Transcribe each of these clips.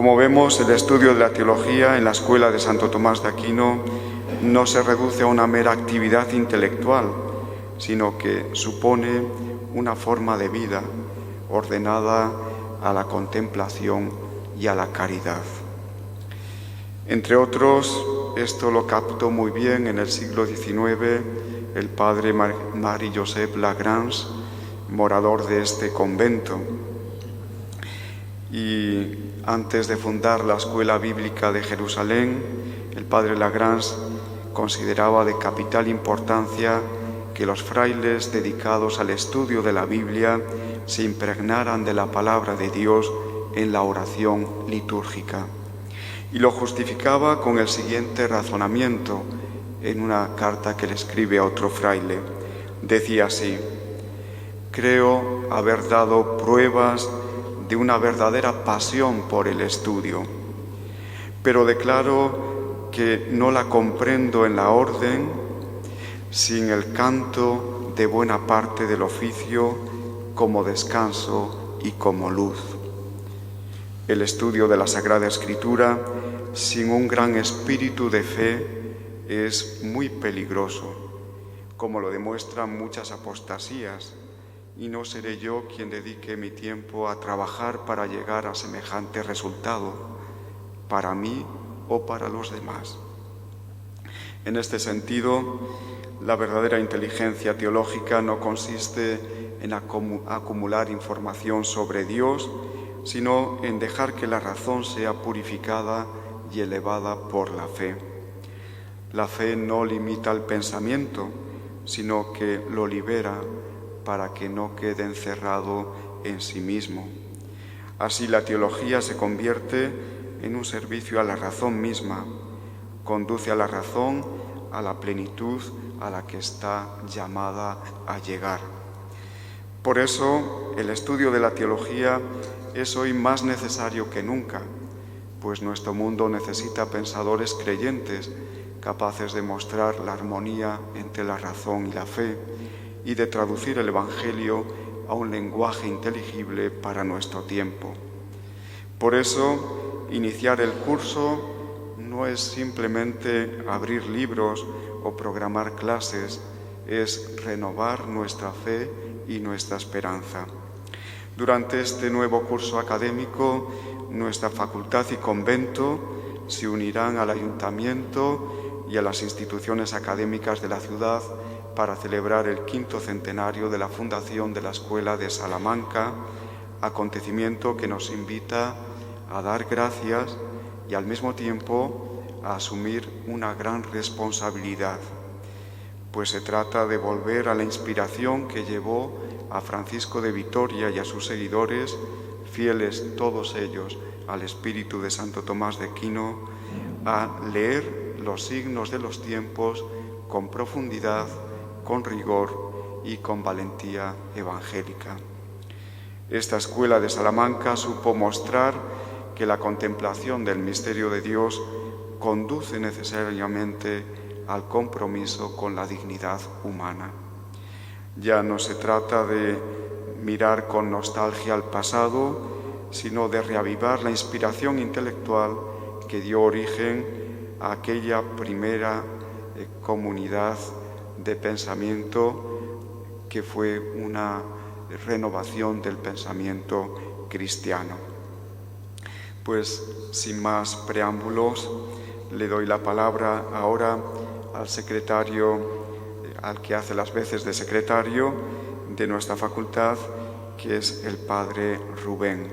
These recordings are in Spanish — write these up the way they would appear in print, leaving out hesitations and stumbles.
Como vemos, el estudio de la teología en la Escuela de Santo Tomás de Aquino no se reduce a una mera actividad intelectual, sino que supone una forma de vida ordenada a la contemplación y a la caridad. Entre otros, esto lo captó muy bien en el siglo XIX el padre Marie-Joseph Lagrange, morador de este convento. Y antes de fundar la Escuela Bíblica de Jerusalén, el padre Lagrange consideraba de capital importancia que los frailes dedicados al estudio de la Biblia se impregnaran de la palabra de Dios en la oración litúrgica. Y lo justificaba con el siguiente razonamiento en una carta que le escribe a otro fraile. Decía así: creo haber dado pruebas de una verdadera pasión por el estudio, pero declaro que no la comprendo en la orden sin el canto de buena parte del oficio como descanso y como luz. El estudio de la Sagrada Escritura sin un gran espíritu de fe es muy peligroso, como lo demuestran muchas apostasías, y no seré yo quien dedique mi tiempo a trabajar para llegar a semejante resultado, para mí o para los demás. En este sentido, la verdadera inteligencia teológica no consiste en acumular información sobre Dios, sino en dejar que la razón sea purificada y elevada por la fe. La fe no limita el pensamiento, sino que lo libera para que no quede encerrado en sí mismo. Así la teología se convierte en un servicio a la razón misma, conduce a la razón a la plenitud a la que está llamada a llegar. Por eso, el estudio de la teología es hoy más necesario que nunca, pues nuestro mundo necesita pensadores creyentes, capaces de mostrar la armonía entre la razón y la fe y de traducir el Evangelio a un lenguaje inteligible para nuestro tiempo. Por eso, iniciar el curso no es simplemente abrir libros o programar clases, es renovar nuestra fe y nuestra esperanza. Durante este nuevo curso académico, nuestra facultad y convento se unirán al ayuntamiento y a las instituciones académicas de la ciudad para celebrar el 5º centenario de la fundación de la Escuela de Salamanca, acontecimiento que nos invita a dar gracias y al mismo tiempo a asumir una gran responsabilidad, pues se trata de volver a la inspiración que llevó a Francisco de Vitoria y a sus seguidores, fieles todos ellos al espíritu de Santo Tomás de Aquino, a leer los signos de los tiempos con profundidad, con rigor y con valentía evangélica. Esta escuela de Salamanca supo mostrar que la contemplación del misterio de Dios conduce necesariamente al compromiso con la dignidad humana. Ya no se trata de mirar con nostalgia al pasado, sino de reavivar la inspiración intelectual que dio origen a aquella primera comunidad de pensamiento que fue una renovación del pensamiento cristiano. Pues sin más preámbulos, le doy la palabra ahora al secretario, al que hace las veces de secretario de nuestra facultad, que es el padre Rubén.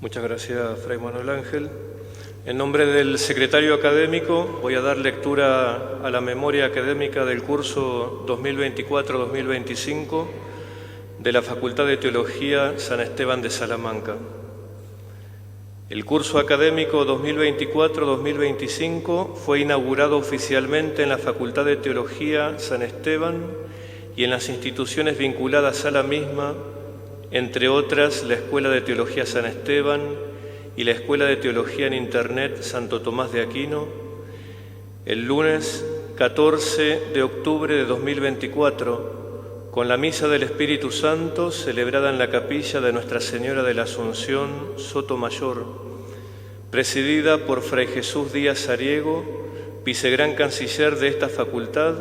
Muchas gracias, Fray Manuel Ángel. En nombre del secretario académico voy a dar lectura a la memoria académica del curso 2024-2025 de la Facultad de Teología San Esteban de Salamanca. El curso académico 2024-2025 fue inaugurado oficialmente en la Facultad de Teología San Esteban y en las instituciones vinculadas a la misma, entre otras la Escuela de Teología San Esteban y la Escuela de Teología en Internet Santo Tomás de Aquino, el lunes 14 de octubre de 2024, con la Misa del Espíritu Santo celebrada en la capilla de Nuestra Señora de la Asunción, Sotomayor, presidida por Fray Jesús Díaz Sariego, vicegran canciller de esta facultad,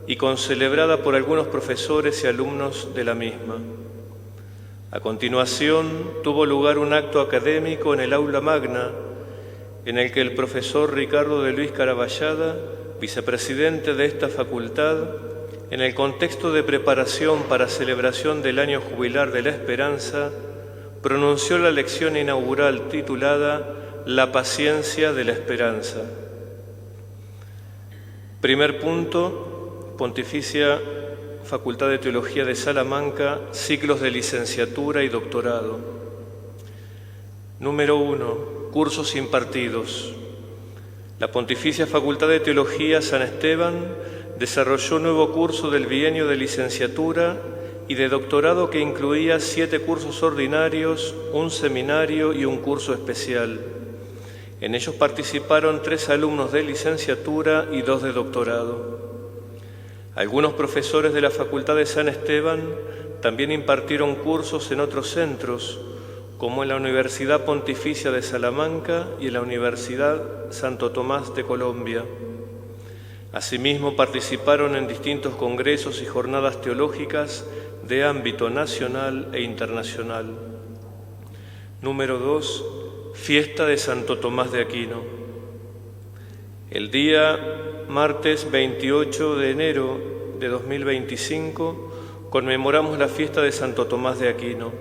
y concelebrada por algunos profesores y alumnos de la misma. A continuación, tuvo lugar un acto académico en el aula magna, en el que el profesor Ricardo de Luis Caraballada, vicepresidente de esta facultad, en el contexto de preparación para celebración del año jubilar de la Esperanza, pronunció la lección inaugural titulada La paciencia de la esperanza. Primer punto, Pontificia Facultad de Teología de Salamanca, ciclos de licenciatura y doctorado. Número 1. Cursos impartidos. La Pontificia Facultad de Teología San Esteban desarrolló un nuevo curso del bienio de licenciatura y de doctorado que incluía 7 cursos ordinarios, un seminario y un curso especial. En ellos participaron 3 alumnos de licenciatura y 2 de doctorado. Algunos profesores de la Facultad de San Esteban también impartieron cursos en otros centros, como en la Universidad Pontificia de Salamanca y en la Universidad Santo Tomás de Colombia. Asimismo, participaron en distintos congresos y jornadas teológicas de ámbito nacional e internacional. Número 2. Fiesta de Santo Tomás de Aquino. El día martes 28 de enero de 2025 conmemoramos la fiesta de Santo Tomás de Aquino.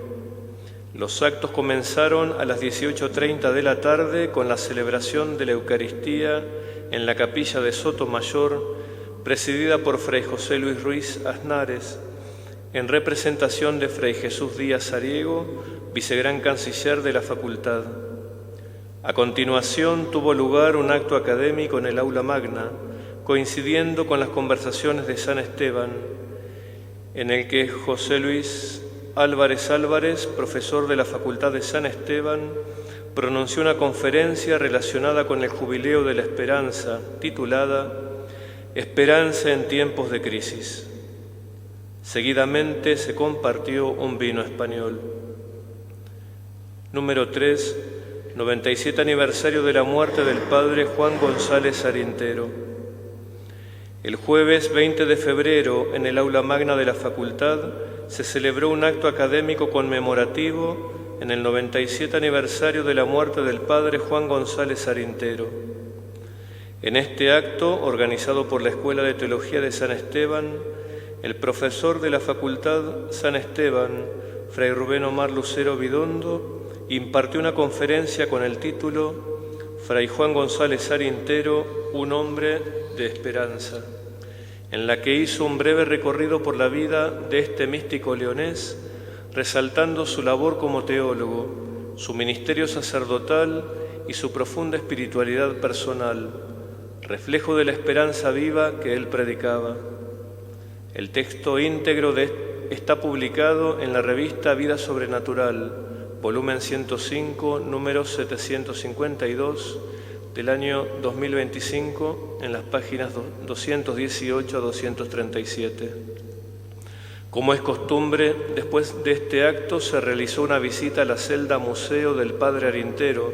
Los actos comenzaron a las 18:30 de la tarde con la celebración de la Eucaristía en la capilla de Sotomayor, presidida por Fray José Luis Ruiz Aznares, en representación de Fray Jesús Díaz Sariego, vicegran canciller de la facultad. A continuación tuvo lugar un acto académico en el aula magna, coincidiendo con las conversaciones de San Esteban, en el que José Luis Álvarez, profesor de la Facultad de San Esteban, pronunció una conferencia relacionada con el Jubileo de la Esperanza, titulada Esperanza en tiempos de crisis. Seguidamente se compartió un vino español. Número 3. 97 aniversario de la muerte del padre Juan González Arintero. El jueves 20 de febrero, en el aula magna de la facultad, se celebró un acto académico conmemorativo en el 97 aniversario de la muerte del padre Juan González Arintero. En este acto, organizado por la Escuela de Teología de San Esteban, el profesor de la Facultad San Esteban, Fray Rubén Omar Lucero Vidondo, impartió una conferencia con el título Fray Juan González Arintero, un hombre de esperanza, en la que hizo un breve recorrido por la vida de este místico leonés, resaltando su labor como teólogo, su ministerio sacerdotal y su profunda espiritualidad personal, reflejo de la esperanza viva que él predicaba. El texto íntegro está publicado en la revista Vida Sobrenatural, volumen 105, número 752, del año 2025, en las páginas 218 a 237. Como es costumbre, después de este acto se realizó una visita a la celda museo del padre Arintero,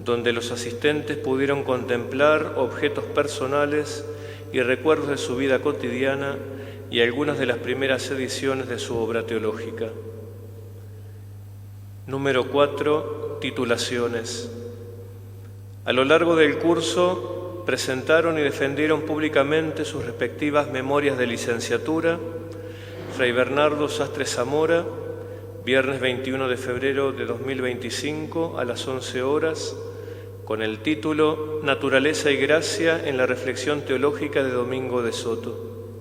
donde los asistentes pudieron contemplar objetos personales y recuerdos de su vida cotidiana y algunas de las primeras ediciones de su obra teológica. Número 4. Titulaciones. A lo largo del curso presentaron y defendieron públicamente sus respectivas memorias de licenciatura Fray Bernardo Sastre Zamora, viernes 21 de febrero de 2025 a las 11 horas, con el título Naturaleza y Gracia en la reflexión teológica de Domingo de Soto.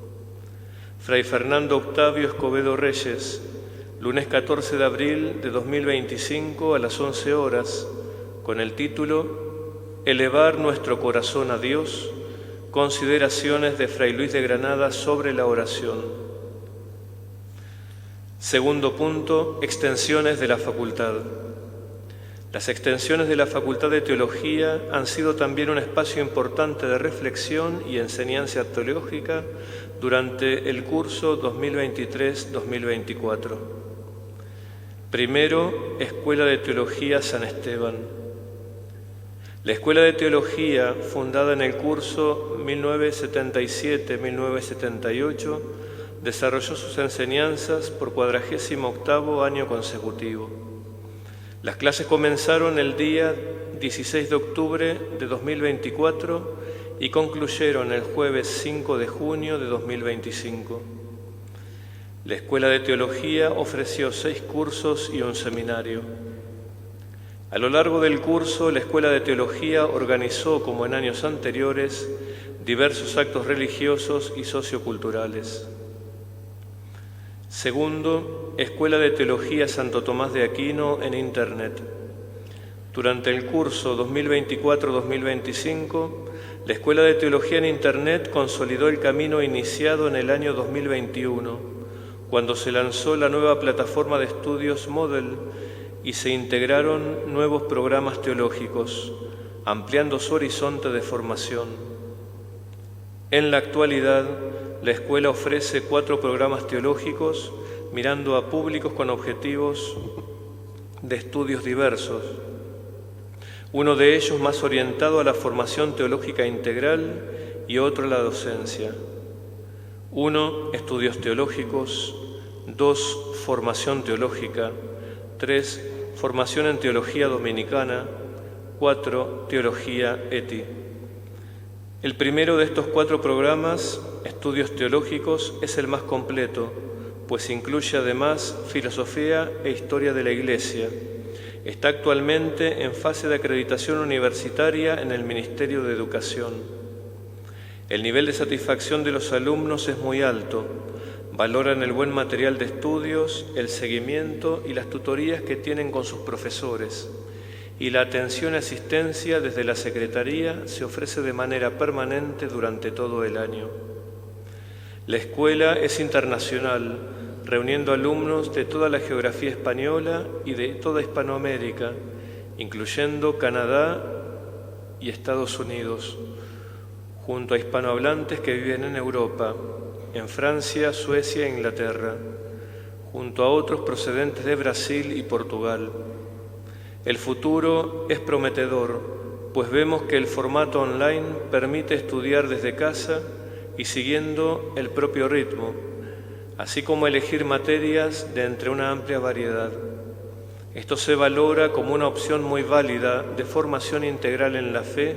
Fray Fernando Octavio Escobedo Reyes, lunes 14 de abril de 2025 a las 11 horas, con el título Elevar nuestro corazón a Dios, consideraciones de Fray Luis de Granada sobre la oración. Segundo punto, extensiones de la facultad. Las extensiones de la Facultad de Teología han sido también un espacio importante de reflexión y enseñanza teológica durante el curso 2023-2024. Primero, Escuela de Teología San Esteban. La Escuela de Teología, fundada en el curso 1977-1978, desarrolló sus enseñanzas por 48º año consecutivo. Las clases comenzaron el día 16 de octubre de 2024 y concluyeron el jueves 5 de junio de 2025. La Escuela de Teología ofreció 6 cursos y un seminario. A lo largo del curso, la Escuela de Teología organizó, como en años anteriores, diversos actos religiosos y socioculturales. Segundo, Escuela de Teología Santo Tomás de Aquino en Internet. Durante el curso 2024-2025, la Escuela de Teología en Internet consolidó el camino iniciado en el año 2021, cuando se lanzó la nueva plataforma de estudios Model y se integraron nuevos programas teológicos, ampliando su horizonte de formación. En la actualidad, la escuela ofrece 4 programas teológicos mirando a públicos con objetivos de estudios diversos. Uno de ellos más orientado a la formación teológica integral y otro a la docencia. 1, estudios teológicos. 2, formación teológica. 3, formación en teología dominicana. 4, teología ETI. El primero de estos 4 programas, estudios teológicos, es el más completo, pues incluye además filosofía e historia de la Iglesia. Está actualmente en fase de acreditación universitaria en el Ministerio de Educación. El nivel de satisfacción de los alumnos es muy alto. Valoran el buen material de estudios, el seguimiento y las tutorías que tienen con sus profesores. Y la atención y asistencia desde la Secretaría se ofrece de manera permanente durante todo el año. La escuela es internacional, reuniendo alumnos de toda la geografía española y de toda Hispanoamérica, incluyendo Canadá y Estados Unidos, junto a hispanohablantes que viven en Europa, en Francia, Suecia e Inglaterra, junto a otros procedentes de Brasil y Portugal. El futuro es prometedor, pues vemos que el formato online permite estudiar desde casa y siguiendo el propio ritmo, así como elegir materias de entre una amplia variedad. Esto se valora como una opción muy válida de formación integral en la fe,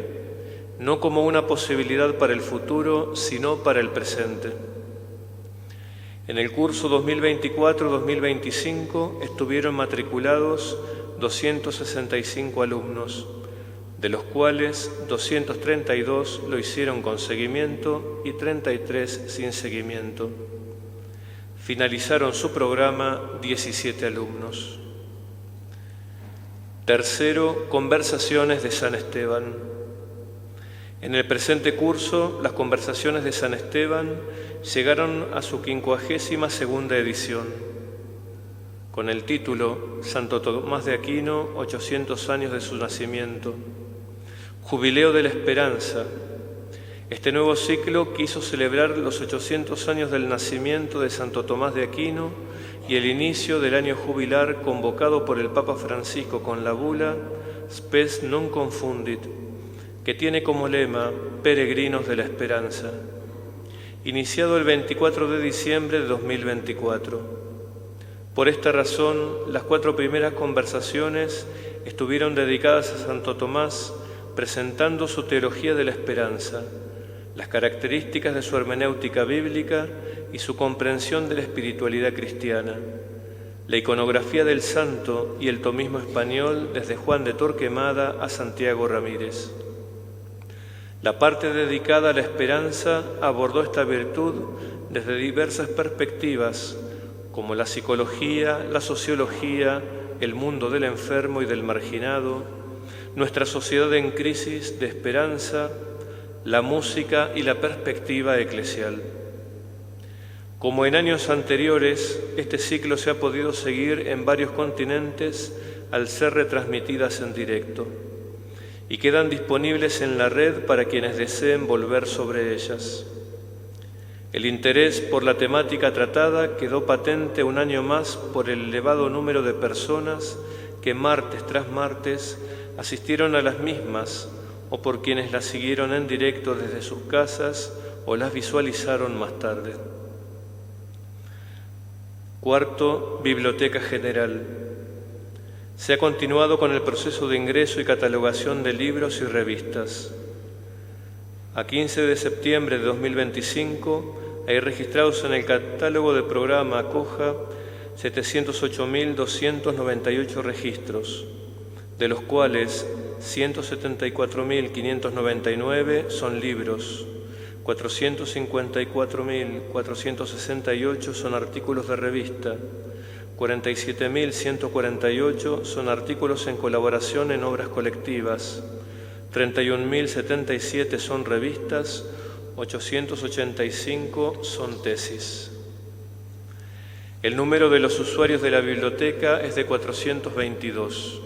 no como una posibilidad para el futuro, sino para el presente. En el curso 2024-2025 estuvieron matriculados 265 alumnos, de los cuales 232 lo hicieron con seguimiento y 33 sin seguimiento. Finalizaron su programa 17 alumnos. Tercero, conversaciones de San Esteban. En el presente curso, las conversaciones de San Esteban llegaron a su 52ª edición, con el título Santo Tomás de Aquino, 800 años de su nacimiento. Jubileo de la Esperanza. Este nuevo ciclo quiso celebrar los 800 años del nacimiento de Santo Tomás de Aquino y el inicio del año jubilar convocado por el Papa Francisco con la bula Spes non confundit, que tiene como lema Peregrinos de la Esperanza, iniciado el 24 de diciembre de 2024. Por esta razón, las 4 primeras conversaciones estuvieron dedicadas a Santo Tomás, presentando su teología de la esperanza, las características de su hermenéutica bíblica y su comprensión de la espiritualidad cristiana, la iconografía del santo y el tomismo español desde Juan de Torquemada a Santiago Ramírez. La parte dedicada a la esperanza abordó esta virtud desde diversas perspectivas, como la psicología, la sociología, el mundo del enfermo y del marginado, nuestra sociedad en crisis de esperanza, la música y la perspectiva eclesial. Como en años anteriores, este ciclo se ha podido seguir en varios continentes al ser retransmitidas en directo y quedan disponibles en la red para quienes deseen volver sobre ellas. El interés por la temática tratada quedó patente un año más por el elevado número de personas que martes tras martes asistieron a las mismas o por quienes las siguieron en directo desde sus casas o las visualizaron más tarde. Cuarto, Biblioteca General. Se ha continuado con el proceso de ingreso y catalogación de libros y revistas. A 15 de septiembre de 2025 hay registrados en el catálogo del programa Acoja 708.298 registros, de los cuales 174.599 son libros, 454.468 son artículos de revista, 47.148 son artículos en colaboración en obras colectivas, 31.077 son revistas, 885 son tesis. El número de los usuarios de la biblioteca es de 422.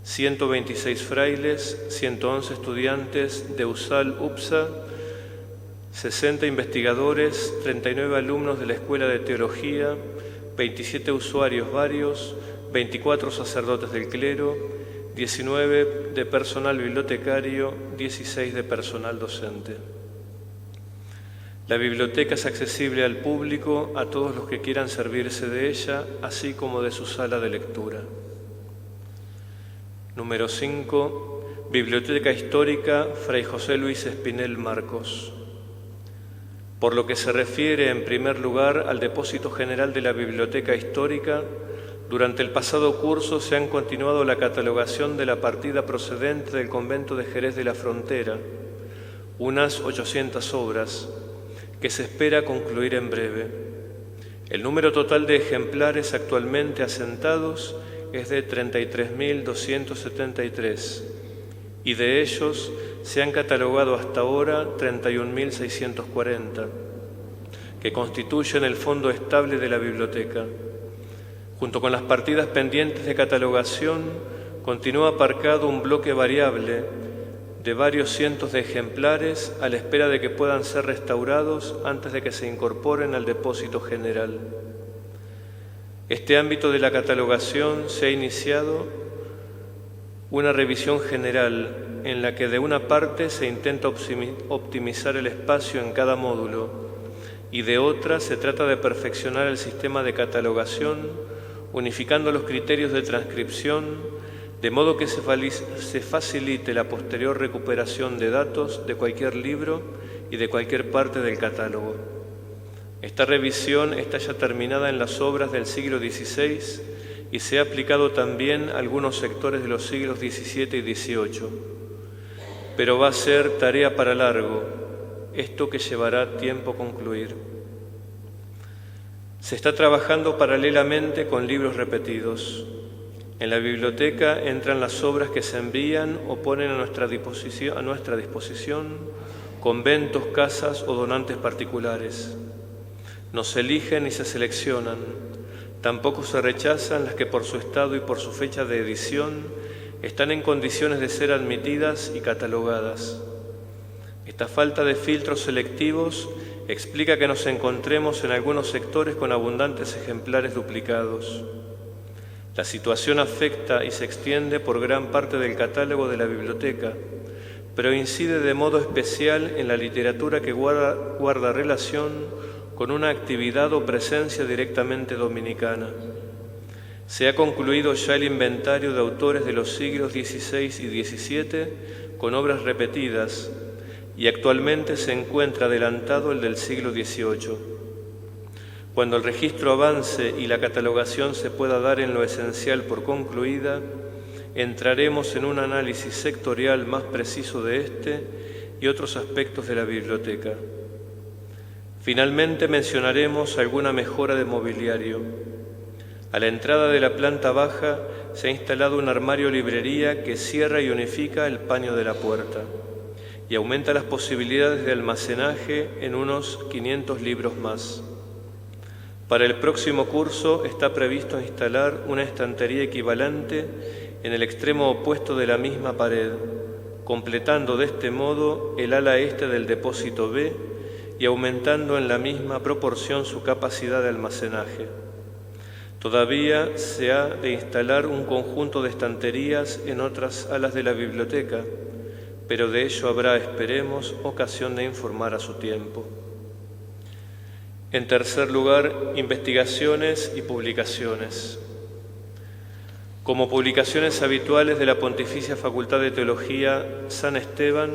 126 frailes, 111 estudiantes de USAL-UPSA, 60 investigadores, 39 alumnos de la Escuela de Teología, 27 usuarios varios, 24 sacerdotes del clero, 19 de personal bibliotecario, 16 de personal docente. La biblioteca es accesible al público, a todos los que quieran servirse de ella, así como de su sala de lectura. Número 5. Biblioteca Histórica Fray José Luis Espinel Marcos. Por lo que se refiere, en primer lugar, al depósito general de la Biblioteca Histórica, durante el pasado curso se han continuado la catalogación de la partida procedente del convento de Jerez de la Frontera, unas 800 obras, que se espera concluir en breve. El número total de ejemplares actualmente asentados es de 33.273 y de ellos se han catalogado hasta ahora 31.640, que constituyen el fondo estable de la biblioteca. Junto con las partidas pendientes de catalogación, continúa aparcado un bloque variable de varios cientos de ejemplares a la espera de que puedan ser restaurados antes de que se incorporen al depósito general. Este ámbito de la catalogación se ha iniciado una revisión general en la que de una parte se intenta optimizar el espacio en cada módulo y de otra se trata de perfeccionar el sistema de catalogación unificando los criterios de transcripción de modo que se facilite la posterior recuperación de datos de cualquier libro y de cualquier parte del catálogo. Esta revisión está ya terminada en las obras del siglo XVI y se ha aplicado también a algunos sectores de los siglos XVII y XVIII. Pero va a ser tarea para largo, esto que llevará tiempo concluir. Se está trabajando paralelamente con libros repetidos. En la biblioteca entran las obras que se envían o ponen a nuestra disposición conventos, casas o donantes particulares. No se eligen ni se seleccionan, tampoco se rechazan las que por su estado y por su fecha de edición están en condiciones de ser admitidas y catalogadas. Esta falta de filtros selectivos explica que nos encontremos en algunos sectores con abundantes ejemplares duplicados. La situación afecta y se extiende por gran parte del catálogo de la biblioteca, pero incide de modo especial en la literatura que guarda relación con una actividad o presencia directamente dominicana. Se ha concluido ya el inventario de autores de los siglos XVI y XVII con obras repetidas y actualmente se encuentra adelantado el del siglo XVIII. Cuando el registro avance y la catalogación se pueda dar en lo esencial por concluida, entraremos en un análisis sectorial más preciso de este y otros aspectos de la biblioteca. Finalmente mencionaremos alguna mejora de mobiliario. A la entrada de la planta baja se ha instalado un armario librería que cierra y unifica el paño de la puerta y aumenta las posibilidades de almacenaje en unos 500 libros más. Para el próximo curso está previsto instalar una estantería equivalente en el extremo opuesto de la misma pared, completando de este modo el ala este del depósito B, y aumentando en la misma proporción su capacidad de almacenaje. Todavía se ha de instalar un conjunto de estanterías en otras alas de la biblioteca, pero de ello habrá, esperemos, ocasión de informar a su tiempo. En tercer lugar, investigaciones y publicaciones. Como publicaciones habituales de la Pontificia Facultad de Teología San Esteban,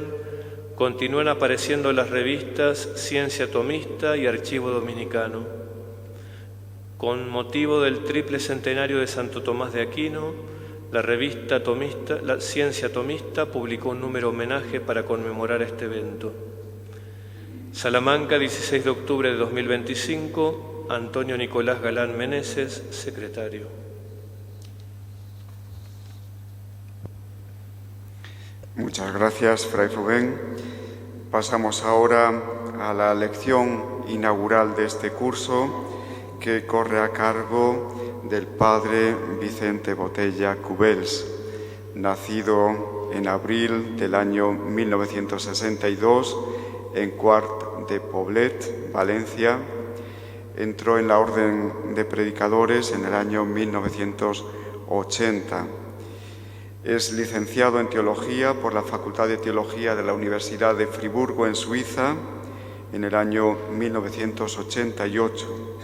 continúan apareciendo las revistas Ciencia Tomista y Archivo Dominicano. Con motivo del triple centenario de Santo Tomás de Aquino, la revista tomista, la Ciencia Tomista, publicó un número homenaje para conmemorar este evento. Salamanca, 16 de octubre de 2025, Antonio Nicolás Galán Meneses, secretario. Muchas gracias, Fray Rubén. Pasamos ahora a la lección inaugural de este curso, que corre a cargo del Padre Vicente Botella Cubels, nacido en abril del año 1962 en Quart de Poblet, Valencia. Entró en la Orden de Predicadores en el año 1980. Es licenciado en Teología por la Facultad de Teología de la Universidad de Friburgo, en Suiza, en el año 1988.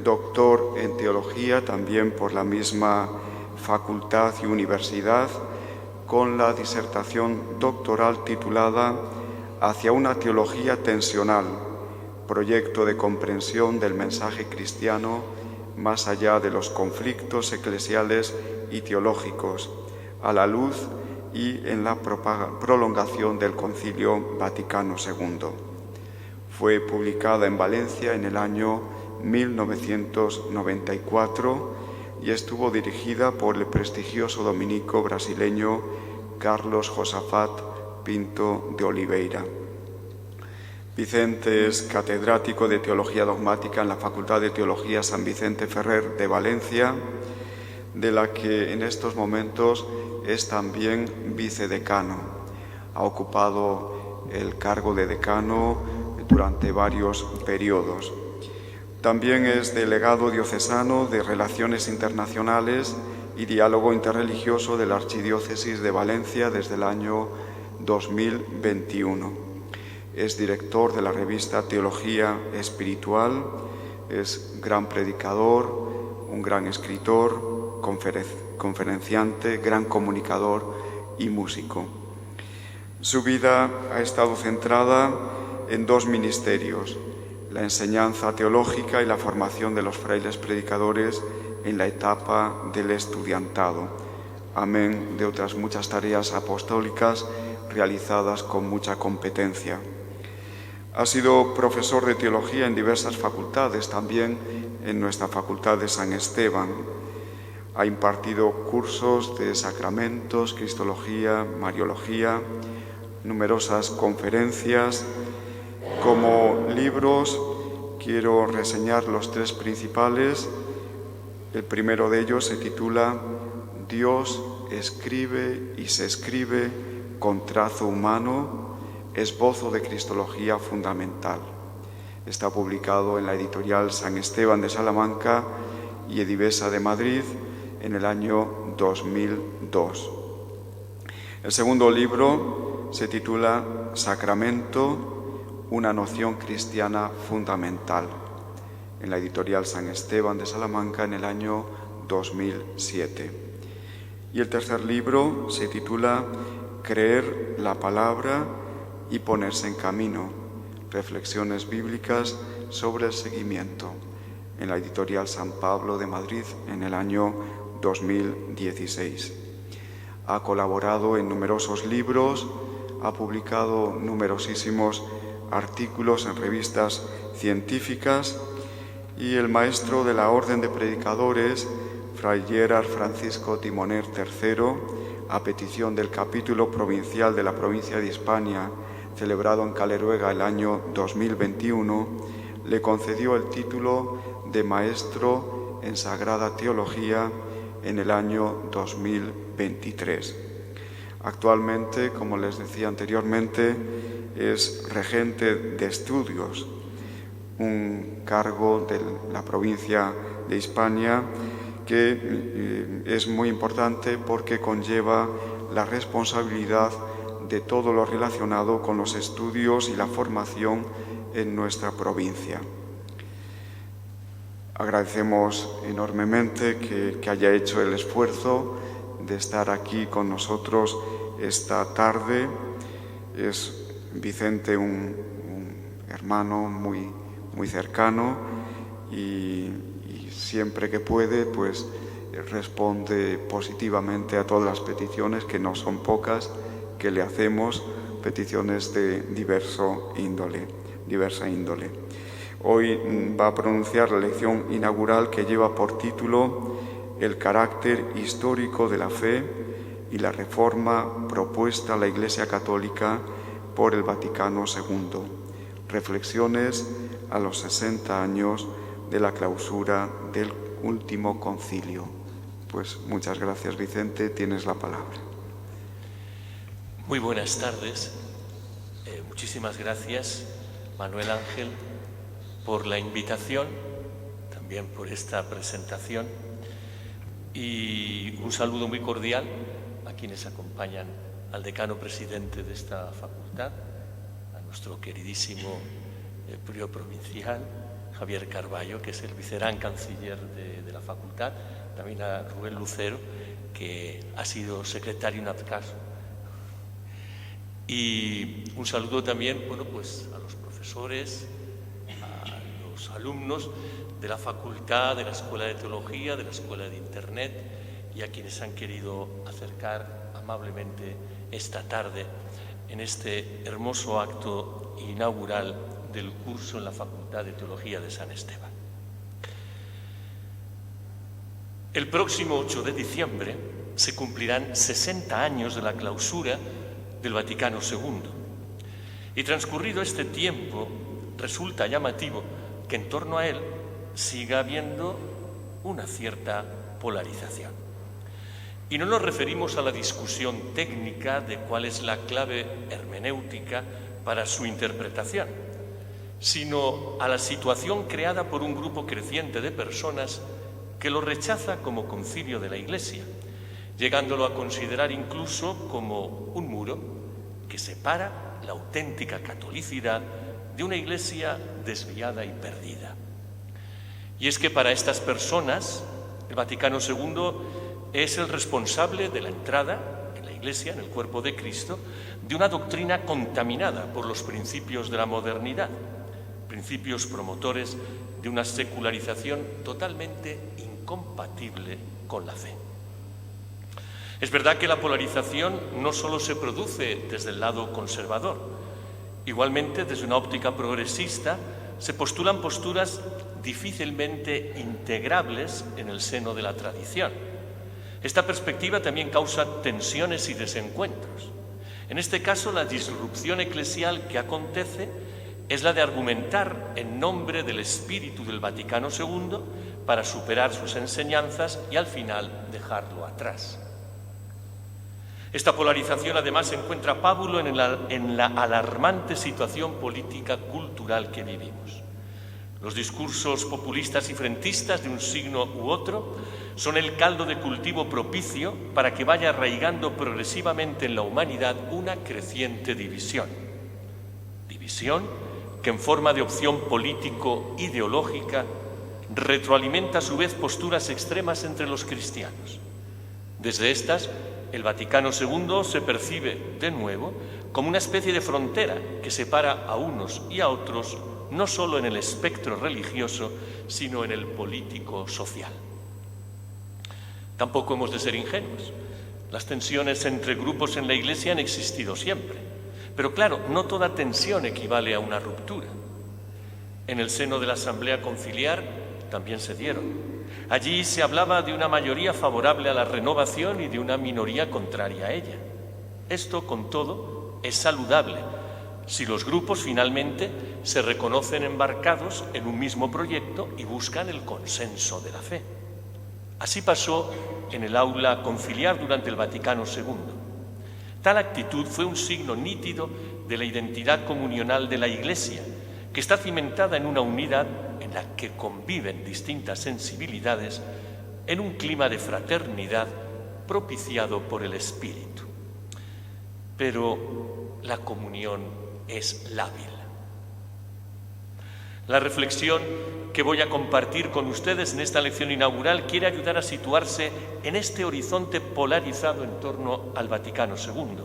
Doctor en Teología también por la misma facultad y universidad, con la disertación doctoral titulada Hacia una teología tensional, proyecto de comprensión del mensaje cristiano más allá de los conflictos eclesiales y teológicos, a la luz y en la prolongación del Concilio Vaticano II. Fue publicada en Valencia en el año 1994 y estuvo dirigida por el prestigioso dominico brasileño Carlos Josafat Pinto de Oliveira. Vicente es catedrático de Teología Dogmática en la Facultad de Teología San Vicente Ferrer de Valencia, de la que en estos momentos es también vicedecano. Ha ocupado el cargo de decano durante varios periodos. También es delegado diocesano de Relaciones Internacionales y Diálogo Interreligioso de la Archidiócesis de Valencia desde el año 2021. Es director de la revista Teología Espiritual, es gran predicador, un gran escritor, conferenciante, gran comunicador y músico. Su vida ha estado centrada en dos ministerios: la enseñanza teológica y la formación de los frailes predicadores en la etapa del estudiantado, amén de otras muchas tareas apostólicas realizadas con mucha competencia. Ha sido profesor de teología en diversas facultades, también en nuestra Facultad de San Esteban. Ha impartido cursos de sacramentos, cristología, mariología, numerosas conferencias. Como libros quiero reseñar los tres principales. El primero de ellos se titula Dios escribe y se escribe con trazo humano, esbozo de Cristología fundamental. Está publicado en la editorial San Esteban de Salamanca y Edivesa de Madrid en el año 2002. El segundo libro se titula Sacramento, una noción cristiana fundamental, en la editorial San Esteban de Salamanca en el año 2007. Y el tercer libro se titula Creer la palabra y ponerse en camino, reflexiones bíblicas sobre el seguimiento, en la editorial San Pablo de Madrid en el año 2016. Ha colaborado en numerosos libros, ha publicado numerosísimos artículos en revistas científicas y el maestro de la Orden de Predicadores, Fray Gerard Francisco Timoner III, a petición del capítulo provincial de la provincia de Hispania, celebrado en Caleruega el año 2021, le concedió el título de Maestro en Sagrada Teología en el año 2023. Actualmente, como les decía anteriormente, es regente de estudios, un cargo de la provincia de Hispania que es muy importante porque conlleva la responsabilidad de todo lo relacionado con los estudios y la formación en nuestra provincia. Agradecemos enormemente que haya hecho el esfuerzo de estar aquí con nosotros esta tarde. Es Vicente un hermano muy cercano y siempre que puede, pues responde positivamente a todas las peticiones, que no son pocas, que le hacemos, peticiones de diversa índole. Hoy va a pronunciar la lección inaugural que lleva por título El carácter histórico de la fe y la reforma propuesta a la Iglesia Católica por el Vaticano II. Reflexiones a los 60 años de la clausura del último concilio. Pues muchas gracias, Vicente, tienes la palabra. Muy buenas tardes. Muchísimas gracias, Manuel Ángel, por la invitación, también por esta presentación, y un saludo muy cordial a quienes acompañan al decano presidente de esta facultad, a nuestro queridísimo prior provincial, Javier Carballo, que es el vicerán canciller de la facultad, también a Rubén Lucero, que ha sido secretario en caso. Y un saludo también, pues a los profesores, a los alumnos de la facultad, de la Escuela de Teología, de la Escuela de Internet, y a quienes han querido acercar amablemente esta tarde en este hermoso acto inaugural del curso en la Facultad de Teología de San Esteban. El próximo 8 de diciembre se cumplirán 60 años de la clausura del Vaticano II. Y transcurrido este tiempo, resulta llamativo que en torno a él siga habiendo una cierta polarización. Y no nos referimos a la discusión técnica de cuál es la clave hermenéutica para su interpretación, sino a la situación creada por un grupo creciente de personas que lo rechaza como concilio de la Iglesia, llegándolo a considerar incluso como un muro que separa la auténtica catolicidad de una Iglesia desviada y perdida. Y es que para estas personas, el Vaticano II es el responsable de la entrada en la Iglesia, en el cuerpo de Cristo, de una doctrina contaminada por los principios de la modernidad, principios promotores de una secularización totalmente incompatible con la fe. Es verdad que la polarización no solo se produce desde el lado conservador. Igualmente, desde una óptica progresista, se postulan posturas difícilmente integrables en el seno de la tradición. Esta perspectiva también causa tensiones y desencuentros. En este caso, la disrupción eclesial que acontece es la de argumentar en nombre del espíritu del Vaticano II para superar sus enseñanzas y al final dejarlo atrás. Esta polarización además encuentra pábulo en la alarmante situación política cultural que vivimos. Los discursos populistas y frentistas de un signo u otro son el caldo de cultivo propicio para que vaya arraigando progresivamente en la humanidad una creciente división. División que en forma de opción político-ideológica retroalimenta a su vez posturas extremas entre los cristianos. Desde estas, el Vaticano II se percibe, de nuevo, como una especie de frontera que separa a unos y a otros, no solo en el espectro religioso, sino en el político-social. Tampoco hemos de ser ingenuos. Las tensiones entre grupos en la Iglesia han existido siempre. Pero claro, no toda tensión equivale a una ruptura. En el seno de la Asamblea Conciliar también se dieron. Allí se hablaba de una mayoría favorable a la renovación y de una minoría contraria a ella. Esto, con todo, es saludable si los grupos finalmente se reconocen embarcados en un mismo proyecto y buscan el consenso de la fe. Así pasó en el aula conciliar durante el Vaticano II. Tal actitud fue un signo nítido de la identidad comunional de la Iglesia, que está cimentada en una unidad en la que conviven distintas sensibilidades en un clima de fraternidad propiciado por el Espíritu. Pero la comunión es lábil. La reflexión que voy a compartir con ustedes en esta lección inaugural quiere ayudar a situarse en este horizonte polarizado en torno al Vaticano II.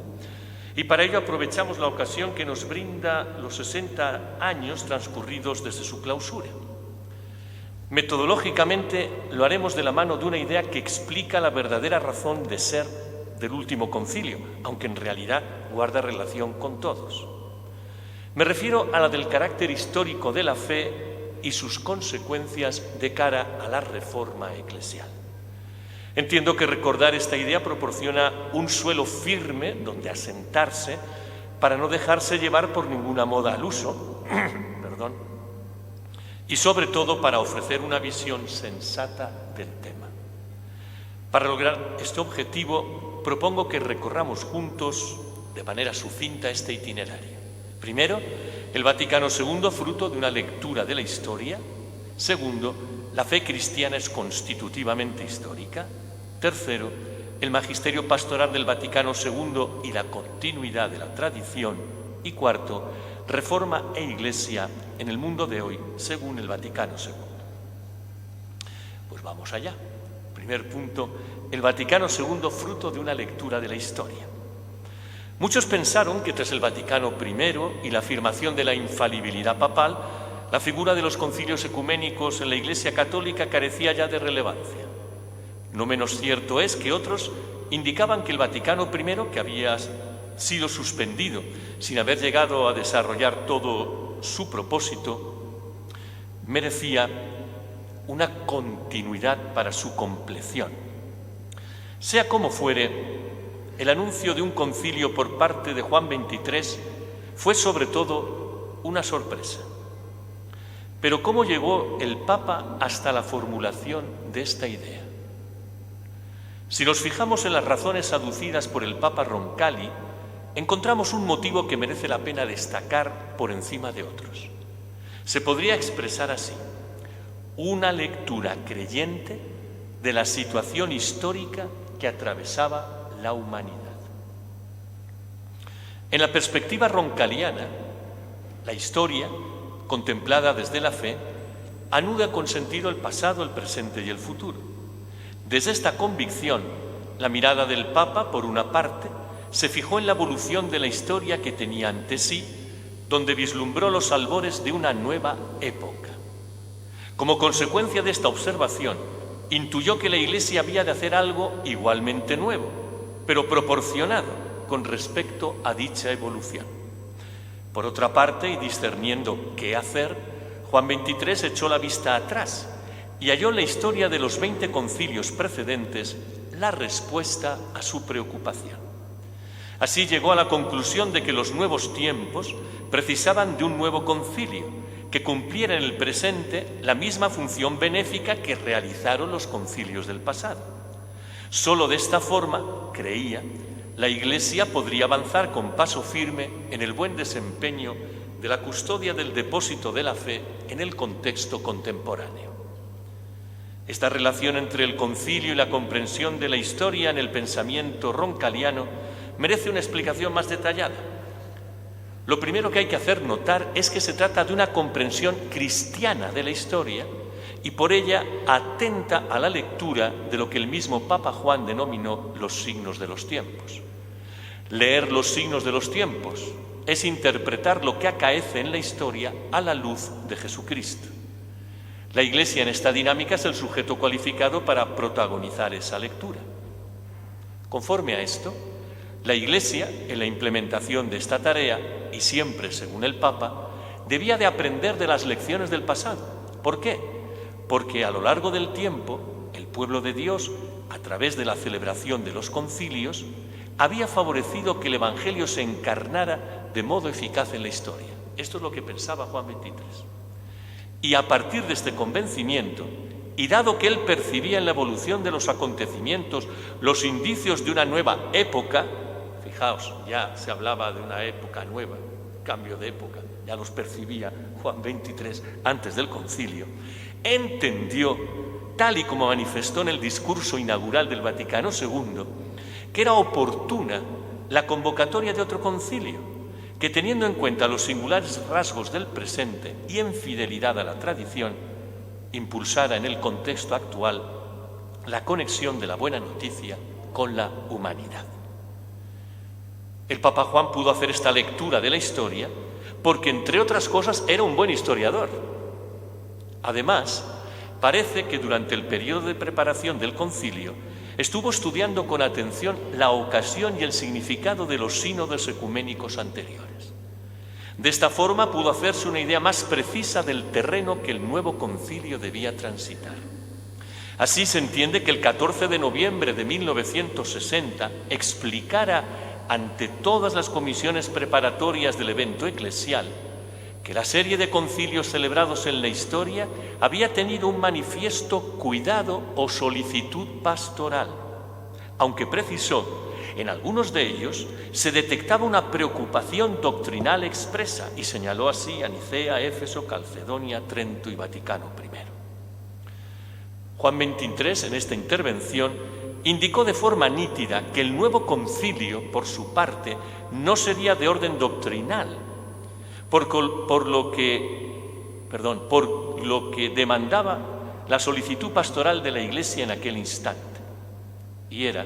Y para ello aprovechamos la ocasión que nos brinda los 60 años transcurridos desde su clausura. Metodológicamente lo haremos de la mano de una idea que explica la verdadera razón de ser del último concilio, aunque en realidad guarda relación con todos. Me refiero a la del carácter histórico de la fe y sus consecuencias de cara a la reforma eclesial. Entiendo que recordar esta idea proporciona un suelo firme donde asentarse para no dejarse llevar por ninguna moda al uso, y sobre todo para ofrecer una visión sensata del tema. Para lograr este objetivo, propongo que recorramos juntos de manera sucinta este itinerario. Primero, el Vaticano II, fruto de una lectura de la historia. Segundo, la fe cristiana es constitutivamente histórica. Tercero, el magisterio pastoral del Vaticano II y la continuidad de la tradición. Y cuarto, reforma e iglesia en el mundo de hoy, según el Vaticano II. Pues vamos allá. Primer punto, el Vaticano II, fruto de una lectura de la historia. Muchos pensaron que tras el Vaticano I y la afirmación de la infalibilidad papal, la figura de los concilios ecuménicos en la Iglesia católica carecía ya de relevancia. No menos cierto es que otros indicaban que el Vaticano I, que había sido suspendido sin haber llegado a desarrollar todo su propósito, merecía una continuidad para su compleción. Sea como fuere, el anuncio de un concilio por parte de Juan XXIII fue sobre todo una sorpresa. Pero ¿cómo llegó el Papa hasta la formulación de esta idea? Si nos fijamos en las razones aducidas por el Papa Roncalli, encontramos un motivo que merece la pena destacar por encima de otros. Se podría expresar así: una lectura creyente de la situación histórica que atravesaba la humanidad. En la perspectiva roncaliana, la historia, contemplada desde la fe, anuda con sentido el pasado, el presente y el futuro. Desde esta convicción, la mirada del Papa, por una parte, se fijó en la evolución de la historia que tenía ante sí, donde vislumbró los albores de una nueva época. Como consecuencia de esta observación, intuyó que la Iglesia había de hacer algo igualmente nuevo, pero proporcionado con respecto a dicha evolución. Por otra parte, y discerniendo qué hacer, Juan XXIII echó la vista atrás y halló en la historia de los 20 concilios precedentes la respuesta a su preocupación. Así llegó a la conclusión de que los nuevos tiempos precisaban de un nuevo concilio que cumpliera en el presente la misma función benéfica que realizaron los concilios del pasado. Solo de esta forma, creía, la Iglesia podría avanzar con paso firme en el buen desempeño de la custodia del depósito de la fe en el contexto contemporáneo. Esta relación entre el concilio y la comprensión de la historia en el pensamiento roncaliano merece una explicación más detallada. Lo primero que hay que hacer notar es que se trata de una comprensión cristiana de la historia y por ella atenta a la lectura de lo que el mismo Papa Juan denominó los signos de los tiempos. Leer los signos de los tiempos es interpretar lo que acaece en la historia a la luz de Jesucristo. La Iglesia en esta dinámica es el sujeto cualificado para protagonizar esa lectura. Conforme a esto, la Iglesia, en la implementación de esta tarea, y siempre según el Papa, debía de aprender de las lecciones del pasado. ¿Por qué? Porque a lo largo del tiempo, el pueblo de Dios, a través de la celebración de los concilios, había favorecido que el Evangelio se encarnara de modo eficaz en la historia. Esto es lo que pensaba Juan XXIII. Y a partir de este convencimiento, y dado que él percibía en la evolución de los acontecimientos los indicios de una nueva época, Fijaos, ya se hablaba de una época nueva, cambio de época, ya los percibía Juan XXIII antes del concilio, entendió, tal y como manifestó en el discurso inaugural del Vaticano II, que era oportuna la convocatoria de otro concilio, que teniendo en cuenta los singulares rasgos del presente y en fidelidad a la tradición, impulsara en el contexto actual la conexión de la buena noticia con la humanidad. El Papa Juan pudo hacer esta lectura de la historia porque, entre otras cosas, era un buen historiador. Además, parece que durante el periodo de preparación del concilio estuvo estudiando con atención la ocasión y el significado de los sínodos ecuménicos anteriores. De esta forma pudo hacerse una idea más precisa del terreno que el nuevo concilio debía transitar. Así se entiende que el 14 de noviembre de 1960 explicara ante todas las comisiones preparatorias del evento eclesial que la serie de concilios celebrados en la historia había tenido un manifiesto cuidado o solicitud pastoral, aunque precisó, en algunos de ellos se detectaba una preocupación doctrinal expresa y señaló así a Nicea, Éfeso, Calcedonia, Trento y Vaticano I. Juan XXIII, en esta intervención, indicó de forma nítida que el nuevo concilio, por su parte, no sería de orden doctrinal, por lo que demandaba la solicitud pastoral de la Iglesia en aquel instante, y era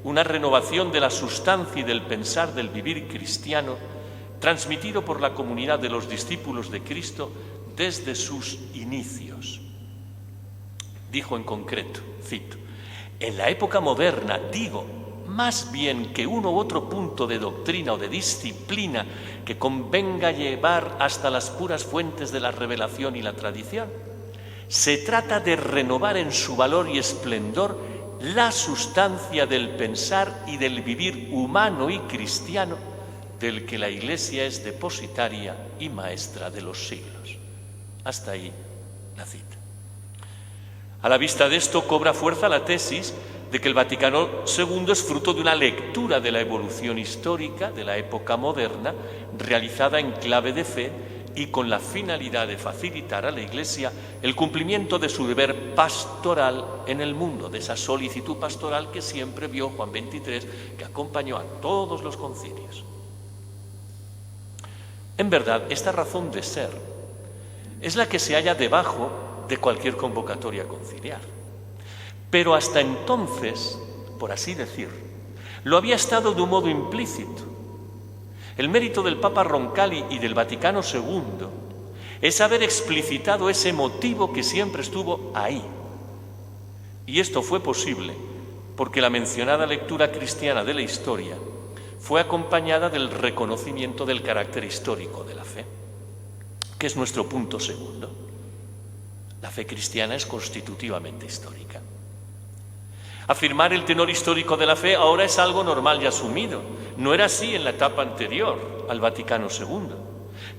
una renovación de la sustancia y del pensar del vivir cristiano transmitido por la comunidad de los discípulos de Cristo desde sus inicios. Dijo en concreto, cito: en la época moderna, digo, más bien que uno u otro punto de doctrina o de disciplina que convenga llevar hasta las puras fuentes de la revelación y la tradición, se trata de renovar en su valor y esplendor la sustancia del pensar y del vivir humano y cristiano del que la Iglesia es depositaria y maestra de los siglos. Hasta ahí la cita. A la vista de esto cobra fuerza la tesis de que el Vaticano II es fruto de una lectura de la evolución histórica de la época moderna realizada en clave de fe y con la finalidad de facilitar a la Iglesia el cumplimiento de su deber pastoral en el mundo, de esa solicitud pastoral que siempre vio Juan XXIII, que acompañó a todos los concilios. En verdad, esta razón de ser es la que se halla debajo de cualquier convocatoria conciliar. Pero hasta entonces, por así decir, lo había estado de un modo implícito. El mérito del Papa Roncalli y del Vaticano II es haber explicitado ese motivo que siempre estuvo ahí. Y esto fue posible porque la mencionada lectura cristiana de la historia fue acompañada del reconocimiento del carácter histórico de la fe, que es nuestro punto segundo. La fe cristiana es constitutivamente histórica. Afirmar el tenor histórico de la fe ahora es algo normal y asumido. No era así en la etapa anterior al Vaticano II.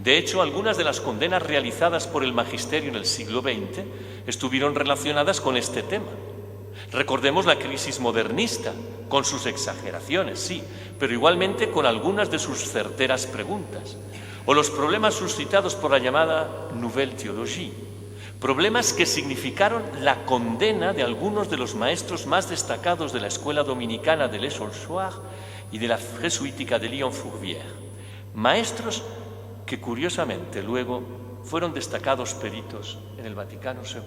De hecho, algunas de las condenas realizadas por el magisterio en el siglo XX estuvieron relacionadas con este tema. Recordemos la crisis modernista, con sus exageraciones, sí, pero igualmente con algunas de sus certeras preguntas, o los problemas suscitados por la llamada Nouvelle Théologie, problemas que significaron la condena de algunos de los maestros más destacados de la escuela dominicana de Les Soir y de la jesuítica de Lyon-Fourvière, maestros que curiosamente luego fueron destacados peritos en el Vaticano II.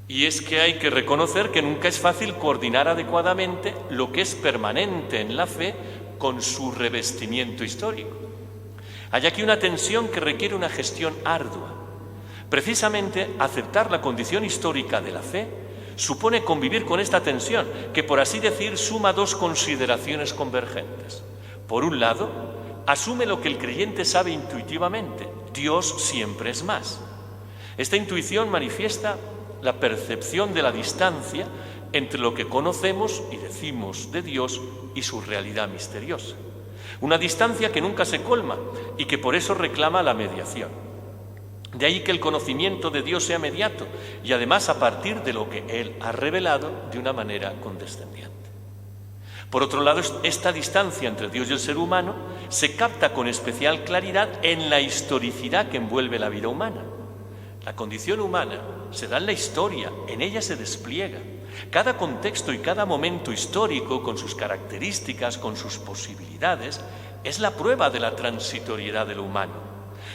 Y es que hay que reconocer que nunca es fácil coordinar adecuadamente lo que es permanente en la fe con su revestimiento histórico. Hay aquí una tensión que requiere una gestión ardua. Precisamente, aceptar la condición histórica de la fe supone convivir con esta tensión, que por así decir suma dos consideraciones convergentes. Por un lado, asume lo que el creyente sabe intuitivamente: Dios siempre es más. Esta intuición manifiesta la percepción de la distancia entre lo que conocemos y decimos de Dios y su realidad misteriosa. Una distancia que nunca se colma y que por eso reclama la mediación. De ahí que el conocimiento de Dios sea mediato y además a partir de lo que Él ha revelado de una manera condescendiente. Por otro lado, esta distancia entre Dios y el ser humano se capta con especial claridad en la historicidad que envuelve la vida humana. La condición humana se da en la historia, en ella se despliega. Cada contexto y cada momento histórico, con sus características, con sus posibilidades, es la prueba de la transitoriedad de lo humano.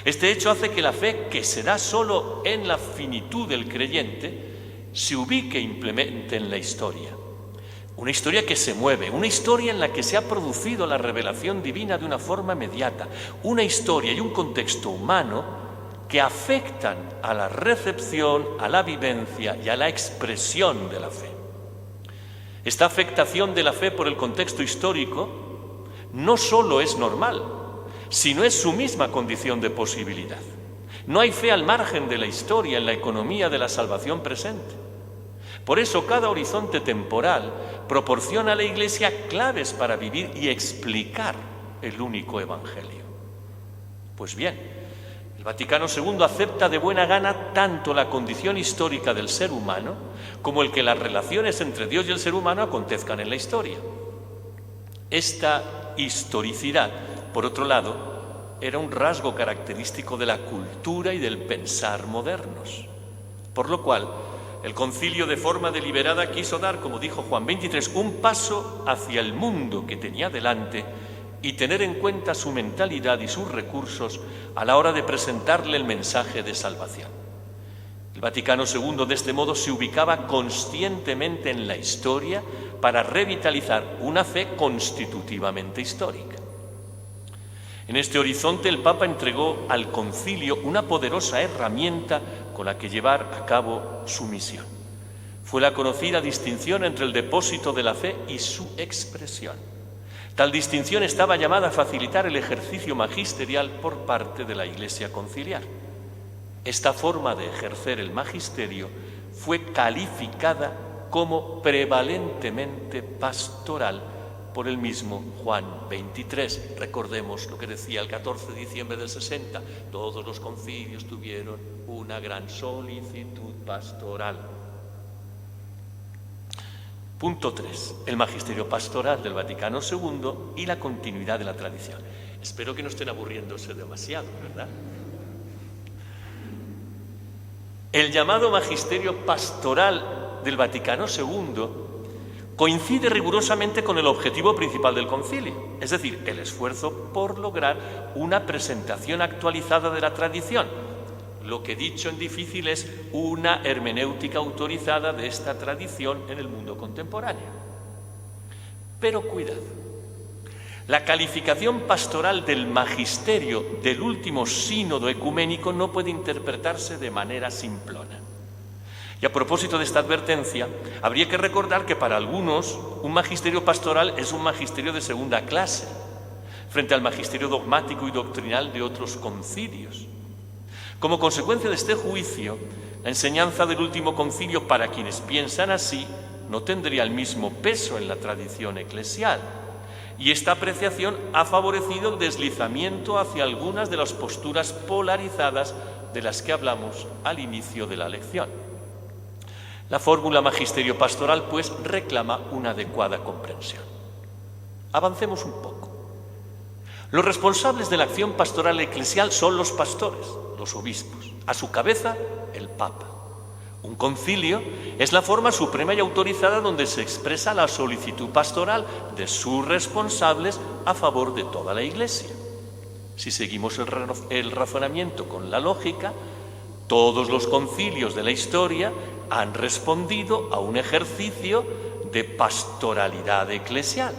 Este hecho hace que la fe, que se da solo en la finitud del creyente, se ubique e implemente en la historia. Una historia que se mueve, una historia en la que se ha producido la revelación divina de una forma inmediata, una historia y un contexto humano que afectan a la recepción, a la vivencia y a la expresión de la fe. Esta afectación de la fe por el contexto histórico no solo es normal, sino es su misma condición de posibilidad. No hay fe al margen de la historia en la economía de la salvación presente. Por eso cada horizonte temporal proporciona a la Iglesia claves para vivir y explicar el único Evangelio. Pues bien, el Vaticano II acepta de buena gana tanto la condición histórica del ser humano como el que las relaciones entre Dios y el ser humano acontezcan en la historia. Esta historicidad, por otro lado, era un rasgo característico de la cultura y del pensar modernos, por lo cual el concilio de forma deliberada quiso dar, como dijo Juan 23, un paso hacia el mundo que tenía delante y tener en cuenta su mentalidad y sus recursos a la hora de presentarle el mensaje de salvación. El Vaticano II de este modo se ubicaba conscientemente en la historia para revitalizar una fe constitutivamente histórica. En este horizonte el Papa entregó al concilio una poderosa herramienta con la que llevar a cabo su misión. Fue la conocida distinción entre el depósito de la fe y su expresión. Tal distinción estaba llamada a facilitar el ejercicio magisterial por parte de la Iglesia conciliar. Esta forma de ejercer el magisterio fue calificada como prevalentemente pastoral por el mismo Juan 23. Recordemos lo que decía el 14 de diciembre del 60. Todos los concilios tuvieron una gran solicitud pastoral. Punto 3. El magisterio pastoral del Vaticano II y la continuidad de la tradición. Espero que no estén aburriéndose demasiado, ¿verdad? El llamado magisterio pastoral del Vaticano II coincide rigurosamente con el objetivo principal del concilio, es decir, el esfuerzo por lograr una presentación actualizada de la tradición, lo que dicho en difícil es una hermenéutica autorizada de esta tradición en el mundo contemporáneo. Pero cuidado, la calificación pastoral del magisterio del último sínodo ecuménico no puede interpretarse de manera simplona. Y a propósito de esta advertencia, habría que recordar que para algunos un magisterio pastoral es un magisterio de segunda clase, frente al magisterio dogmático y doctrinal de otros concilios. Como consecuencia de este juicio, la enseñanza del último concilio para quienes piensan así no tendría el mismo peso en la tradición eclesial, y esta apreciación ha favorecido el deslizamiento hacia algunas de las posturas polarizadas de las que hablamos al inicio de la lección. La fórmula magisterio pastoral, pues, reclama una adecuada comprensión. Avancemos un poco. Los responsables de la acción pastoral eclesial son los pastores, los obispos. A su cabeza, el Papa. Un concilio es la forma suprema y autorizada donde se expresa la solicitud pastoral de sus responsables a favor de toda la Iglesia. Si seguimos el razonamiento con la lógica, todos los concilios de la historia han respondido a un ejercicio de pastoralidad eclesial.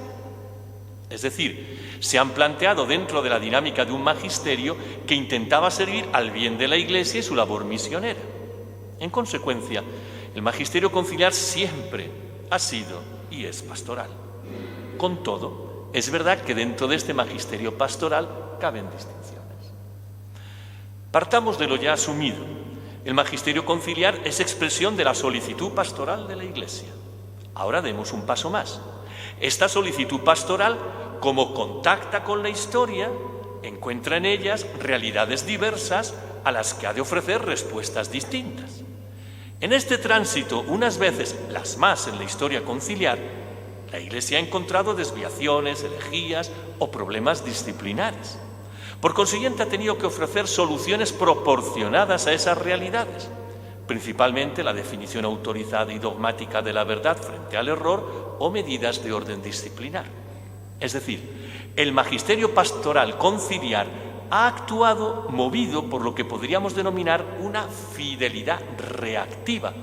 Es decir, se han planteado dentro de la dinámica de un magisterio que intentaba servir al bien de la Iglesia y su labor misionera. En consecuencia, el magisterio conciliar siempre ha sido y es pastoral. Con todo, es verdad que dentro de este magisterio pastoral caben distinciones. Partamos de lo ya asumido. El magisterio conciliar es expresión de la solicitud pastoral de la Iglesia. Ahora demos un paso más. Esta solicitud pastoral, como contacta con la historia, encuentra en ellas realidades diversas a las que ha de ofrecer respuestas distintas. En este tránsito, unas veces, las más en la historia conciliar, la Iglesia ha encontrado desviaciones, herejías o problemas disciplinares. Por consiguiente, ha tenido que ofrecer soluciones proporcionadas a esas realidades, principalmente la definición autorizada y dogmática de la verdad frente al error o medidas de orden disciplinar. Es decir, el magisterio pastoral conciliar ha actuado movido por lo que podríamos denominar una fidelidad reactiva,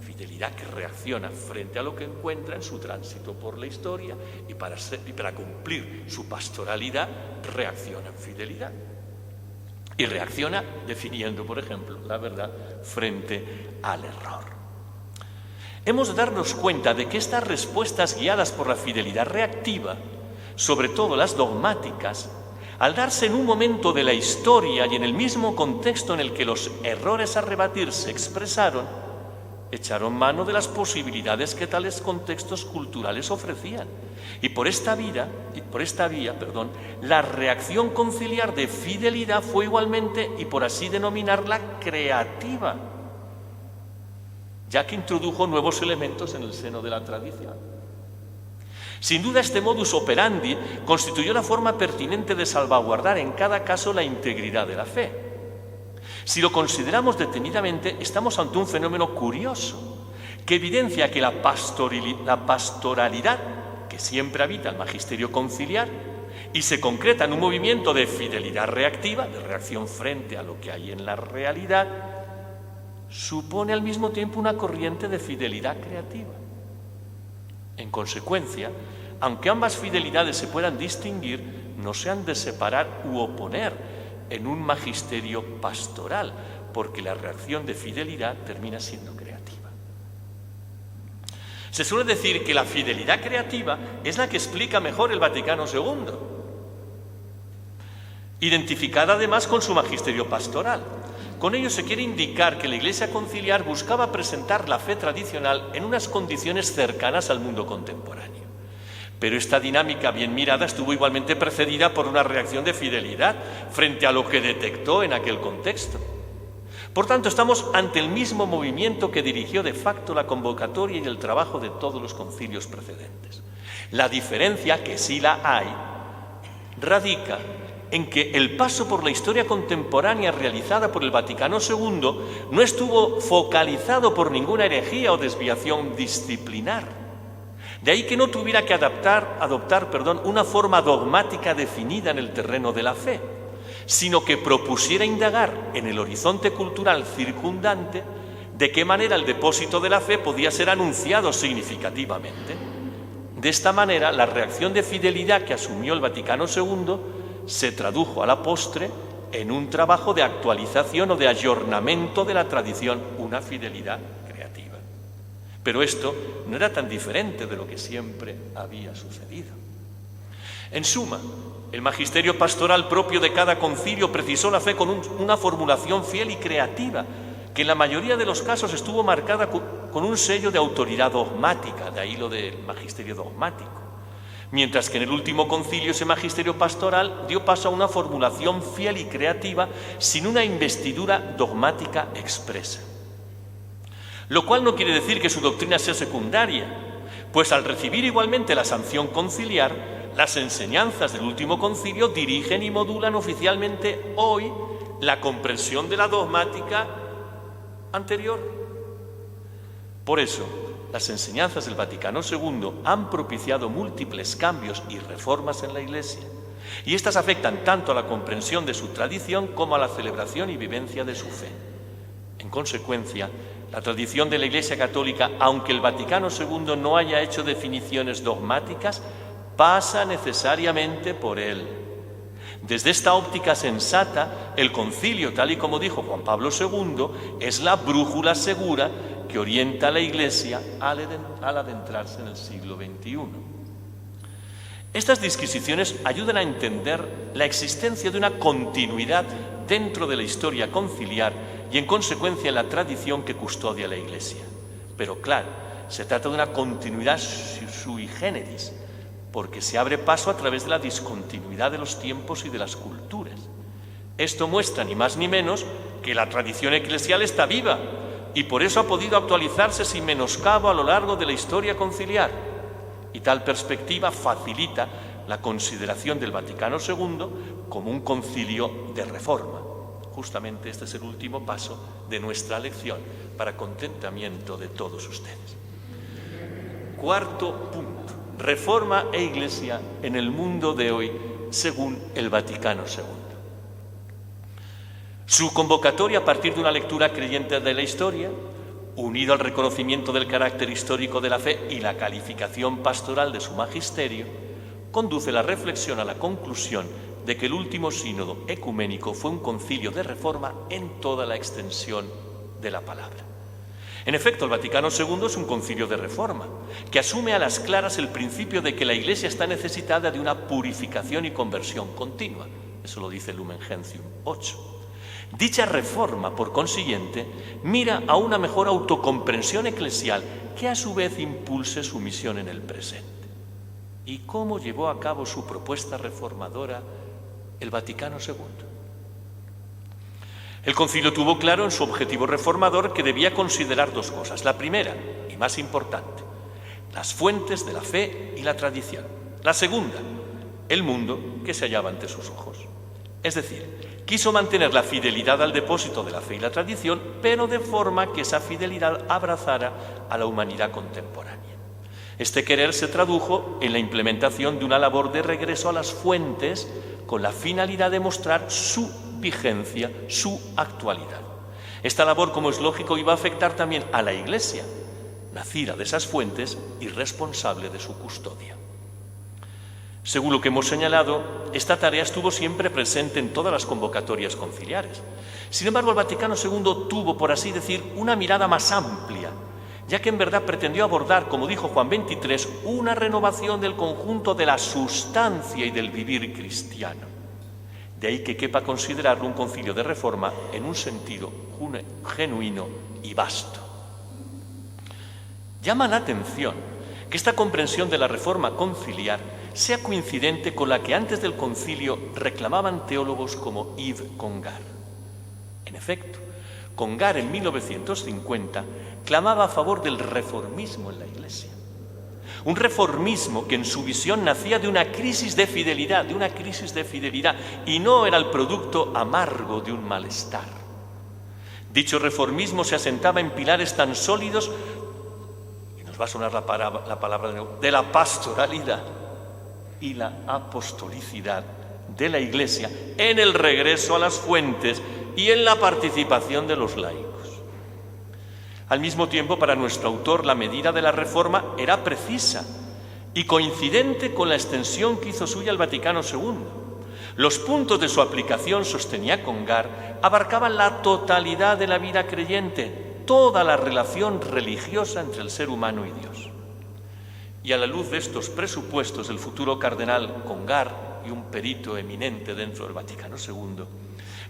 fidelidad que reacciona frente a lo que encuentra en su tránsito por la historia y para cumplir su pastoralidad reacciona en fidelidad. Y reacciona definiendo, por ejemplo, la verdad frente al error. Hemos de darnos cuenta de que estas respuestas guiadas por la fidelidad reactiva, sobre todo las dogmáticas, al darse en un momento de la historia y en el mismo contexto en el que los errores a rebatir se expresaron, echaron mano de las posibilidades que tales contextos culturales ofrecían. Y por esta vía, la reacción conciliar de fidelidad fue igualmente, y por así denominarla, creativa, ya que introdujo nuevos elementos en el seno de la tradición. Sin duda, este modus operandi constituyó la forma pertinente de salvaguardar en cada caso la integridad de la fe. Si lo consideramos detenidamente, estamos ante un fenómeno curioso que evidencia que la pastoralidad que siempre habita el magisterio conciliar y se concreta en un movimiento de fidelidad reactiva, de reacción frente a lo que hay en la realidad, supone al mismo tiempo una corriente de fidelidad creativa. En consecuencia, aunque ambas fidelidades se puedan distinguir, no se han de separar u oponer en un magisterio pastoral, porque la reacción de fidelidad termina siendo creativa. Se suele decir que la fidelidad creativa es la que explica mejor el Vaticano II, identificada además con su magisterio pastoral. Con ello se quiere indicar que la Iglesia conciliar buscaba presentar la fe tradicional en unas condiciones cercanas al mundo contemporáneo. Pero esta dinámica bien mirada estuvo igualmente precedida por una reacción de fidelidad frente a lo que detectó en aquel contexto. Por tanto, estamos ante el mismo movimiento que dirigió de facto la convocatoria y el trabajo de todos los concilios precedentes. La diferencia, que sí la hay, radica en que el paso por la historia contemporánea realizada por el Vaticano II no estuvo focalizado por ninguna herejía o desviación disciplinar. De ahí que no tuviera que adoptar una forma dogmática definida en el terreno de la fe, sino que propusiera indagar en el horizonte cultural circundante de qué manera el depósito de la fe podía ser anunciado significativamente. De esta manera, la reacción de fidelidad que asumió el Vaticano II se tradujo a la postre en un trabajo de actualización o de ayornamiento de la tradición, una fidelidad creativa. Pero esto no era tan diferente de lo que siempre había sucedido. En suma, el magisterio pastoral propio de cada concilio precisó la fe con una formulación fiel y creativa, que en la mayoría de los casos estuvo marcada con un sello de autoridad dogmática, de ahí lo del magisterio dogmático. Mientras que en el último concilio ese magisterio pastoral dio paso a una formulación fiel y creativa sin una investidura dogmática expresa. Lo cual no quiere decir que su doctrina sea secundaria, pues al recibir igualmente la sanción conciliar, las enseñanzas del último concilio dirigen y modulan oficialmente hoy la comprensión de la dogmática anterior. Por eso, las enseñanzas del Vaticano II han propiciado múltiples cambios y reformas en la Iglesia, y estas afectan tanto a la comprensión de su tradición como a la celebración y vivencia de su fe. En consecuencia, la tradición de la Iglesia Católica, aunque el Vaticano II no haya hecho definiciones dogmáticas, pasa necesariamente por él. Desde esta óptica sensata, el concilio, tal y como dijo Juan Pablo II, es la brújula segura que orienta a la Iglesia al adentrarse en el siglo XXI. Estas disquisiciones ayudan a entender la existencia de una continuidad dentro de la historia conciliar y, en consecuencia, en la tradición que custodia la Iglesia. Pero, claro, se trata de una continuidad sui generis, porque se abre paso a través de la discontinuidad de los tiempos y de las culturas. Esto muestra, ni más ni menos, que la tradición eclesial está viva y por eso ha podido actualizarse sin menoscabo a lo largo de la historia conciliar. y tal perspectiva facilita la consideración del Vaticano II como un concilio de reforma. Justamente este es el último paso de nuestra lección para contentamiento de todos ustedes. Cuarto punto: reforma e Iglesia en el mundo de hoy según el Vaticano II. Su convocatoria a partir de una lectura creyente de la historia, unido al reconocimiento del carácter histórico de la fe y la calificación pastoral de su magisterio, conduce la reflexión a la conclusión de que el último sínodo ecuménico fue un concilio de reforma en toda la extensión de la palabra. En efecto, el Vaticano II es un concilio de reforma, que asume a las claras el principio de que la Iglesia está necesitada de una purificación y conversión continua. Eso lo dice Lumen Gentium 8. Dicha reforma, por consiguiente, mira a una mejor autocomprensión eclesial que a su vez impulse su misión en el presente. ¿Y cómo llevó a cabo su propuesta reformadora el Vaticano II? El concilio tuvo claro en su objetivo reformador que debía considerar dos cosas. La primera, y más importante, las fuentes de la fe y la tradición. La segunda, el mundo que se hallaba ante sus ojos. Es decir, quiso mantener la fidelidad al depósito de la fe y la tradición, pero de forma que esa fidelidad abrazara a la humanidad contemporánea. Este querer se tradujo en la implementación de una labor de regreso a las fuentes con la finalidad de mostrar su vigencia, su actualidad. Esta labor, como es lógico, iba a afectar también a la Iglesia, nacida de esas fuentes y responsable de su custodia. Según lo que hemos señalado, esta tarea estuvo siempre presente en todas las convocatorias conciliares. Sin embargo, el Vaticano II tuvo, por así decir, una mirada más amplia, ya que en verdad pretendió abordar, como dijo Juan XXIII, una renovación del conjunto de la sustancia y del vivir cristiano. De ahí que quepa considerarlo un concilio de reforma en un sentido genuino y vasto. Llama la atención que esta comprensión de la reforma conciliar sea coincidente con la que antes del concilio reclamaban teólogos como Yves Congar. En efecto, Congar en 1950 clamaba a favor del reformismo en la Iglesia. Un reformismo que en su visión nacía de una crisis de fidelidad, y no era el producto amargo de un malestar. Dicho reformismo se asentaba en pilares tan sólidos, y nos va a sonar la palabra de nuevo, de la pastoralidad y la apostolicidad de la Iglesia en el regreso a las fuentes y en la participación de los laicos. Al mismo tiempo, para nuestro autor, la medida de la reforma era precisa y coincidente con la extensión que hizo suya el Vaticano II. Los puntos de su aplicación, sostenía Congar, abarcaban la totalidad de la vida creyente, toda la relación religiosa entre el ser humano y Dios. Y a la luz de estos presupuestos, el futuro cardenal Congar, y un perito eminente dentro del Vaticano II,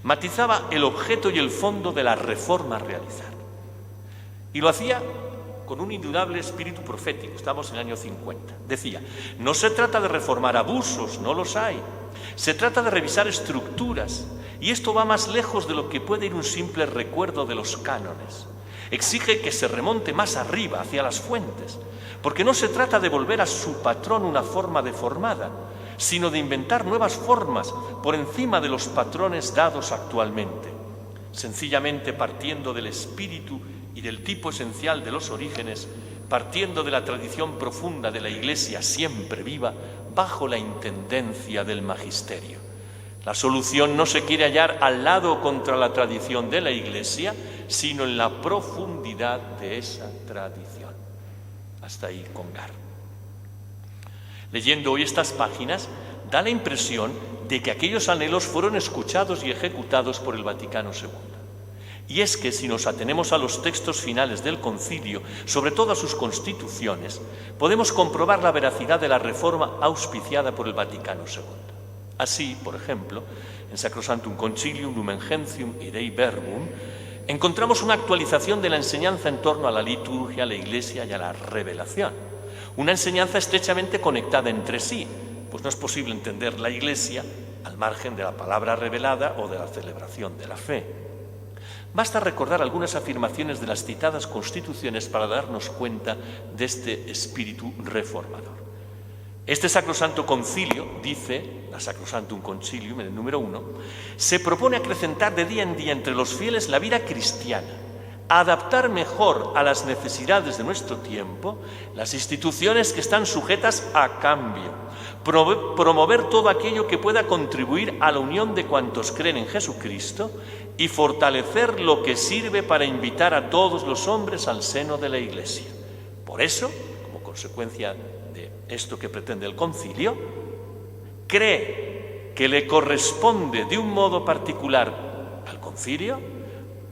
matizaba el objeto y el fondo de la reforma a realizar. Y lo hacía con un indudable espíritu profético. Estamos en el año 50. Decía, no se trata de reformar abusos, no los hay. Se trata de revisar estructuras. Y esto va más lejos de lo que puede ir un simple recuerdo de los cánones. Exige que se remonte más arriba, hacia las fuentes. Porque no se trata de volver a su patrón una forma deformada, sino de inventar nuevas formas por encima de los patrones dados actualmente. Sencillamente partiendo del espíritu y del tipo esencial de los orígenes, partiendo de la tradición profunda de la Iglesia siempre viva, bajo la intendencia del magisterio. La solución no se quiere hallar al lado o contra la tradición de la Iglesia, sino en la profundidad de esa tradición. Hasta ahí Congar. Leyendo hoy estas páginas, da la impresión de que aquellos anhelos fueron escuchados y ejecutados por el Vaticano II. Y es que si nos atenemos a los textos finales del concilio, sobre todo a sus constituciones, podemos comprobar la veracidad de la reforma auspiciada por el Vaticano II. Así, por ejemplo, en Sacrosanctum Concilium, Lumen Gentium y Dei Verbum, encontramos una actualización de la enseñanza en torno a la liturgia, a la Iglesia y a la revelación. Una enseñanza estrechamente conectada entre sí, pues no es posible entender la Iglesia al margen de la palabra revelada o de la celebración de la fe. Basta recordar algunas afirmaciones de las citadas constituciones para darnos cuenta de este espíritu reformador. Este Sacrosanto Concilio, dice la Sacrosantum Concilium, en el número 1, se propone acrecentar de día en día entre los fieles la vida cristiana, adaptar mejor a las necesidades de nuestro tiempo las instituciones que están sujetas a cambio, promover todo aquello que pueda contribuir a la unión de cuantos creen en Jesucristo y fortalecer lo que sirve para invitar a todos los hombres al seno de la Iglesia. Por eso, como consecuencia de esto que pretende el concilio, cree que le corresponde de un modo particular al concilio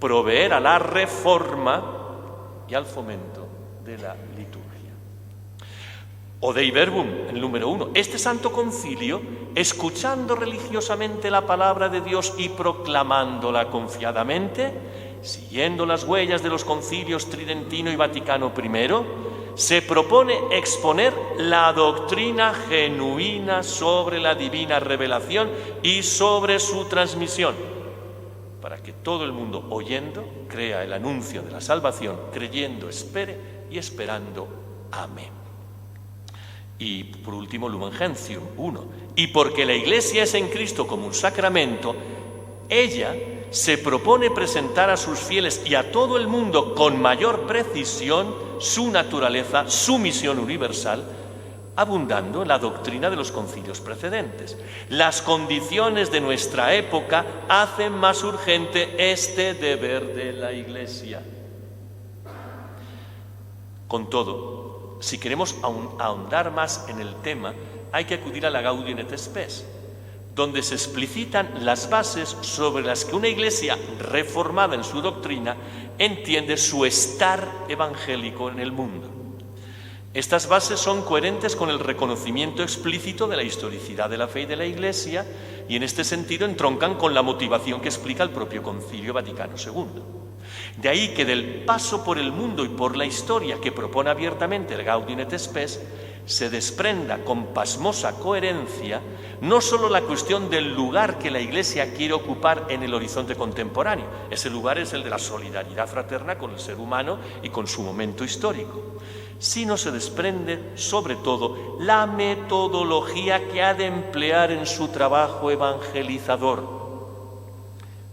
proveer a la reforma y al fomento de la liturgia. O Dei Verbum, el número 1. Este Santo Concilio, escuchando religiosamente la palabra de Dios y proclamándola confiadamente, siguiendo las huellas de los concilios Tridentino y Vaticano I, se propone exponer la doctrina genuina sobre la divina revelación y sobre su transmisión, para que todo el mundo, oyendo, crea el anuncio de la salvación, creyendo, espere y esperando. Amén. Y por último, Lumen Gentium 1. Y porque la Iglesia es en Cristo como un sacramento, ella se propone presentar a sus fieles y a todo el mundo con mayor precisión su naturaleza, su misión universal, abundando en la doctrina de los concilios precedentes. Las condiciones de nuestra época hacen más urgente este deber de la Iglesia. Con todo, si queremos ahondar más en el tema, hay que acudir a la Gaudium et Spes, donde se explicitan las bases sobre las que una Iglesia reformada en su doctrina entiende su estar evangélico en el mundo. Estas bases son coherentes con el reconocimiento explícito de la historicidad de la fe y de la Iglesia y en este sentido entroncan con la motivación que explica el propio Concilio Vaticano II. De ahí que del paso por el mundo y por la historia que propone abiertamente el Gaudium et Spes se desprenda con pasmosa coherencia no solo la cuestión del lugar que la Iglesia quiere ocupar en el horizonte contemporáneo, ese lugar es el de la solidaridad fraterna con el ser humano y con su momento histórico, sino se desprende, sobre todo, la metodología que ha de emplear en su trabajo evangelizador.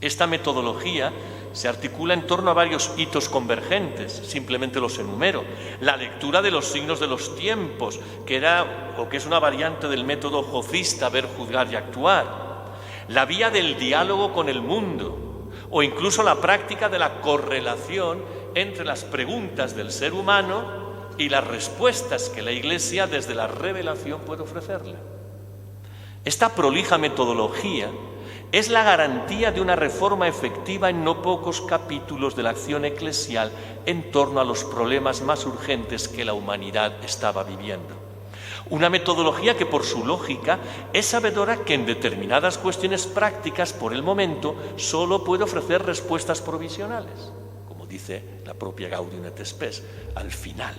Esta metodología se articula en torno a varios hitos convergentes, simplemente los enumero. La lectura de los signos de los tiempos, que es una variante del método jofista, ver, juzgar y actuar. La vía del diálogo con el mundo, o incluso la práctica de la correlación entre las preguntas del ser humano y las respuestas que la Iglesia desde la revelación puede ofrecerle. Esta prolija metodología es la garantía de una reforma efectiva en no pocos capítulos de la acción eclesial en torno a los problemas más urgentes que la humanidad estaba viviendo. Una metodología que por su lógica es sabedora que en determinadas cuestiones prácticas por el momento solo puede ofrecer respuestas provisionales, como dice la propia Gaudium et Spes al final.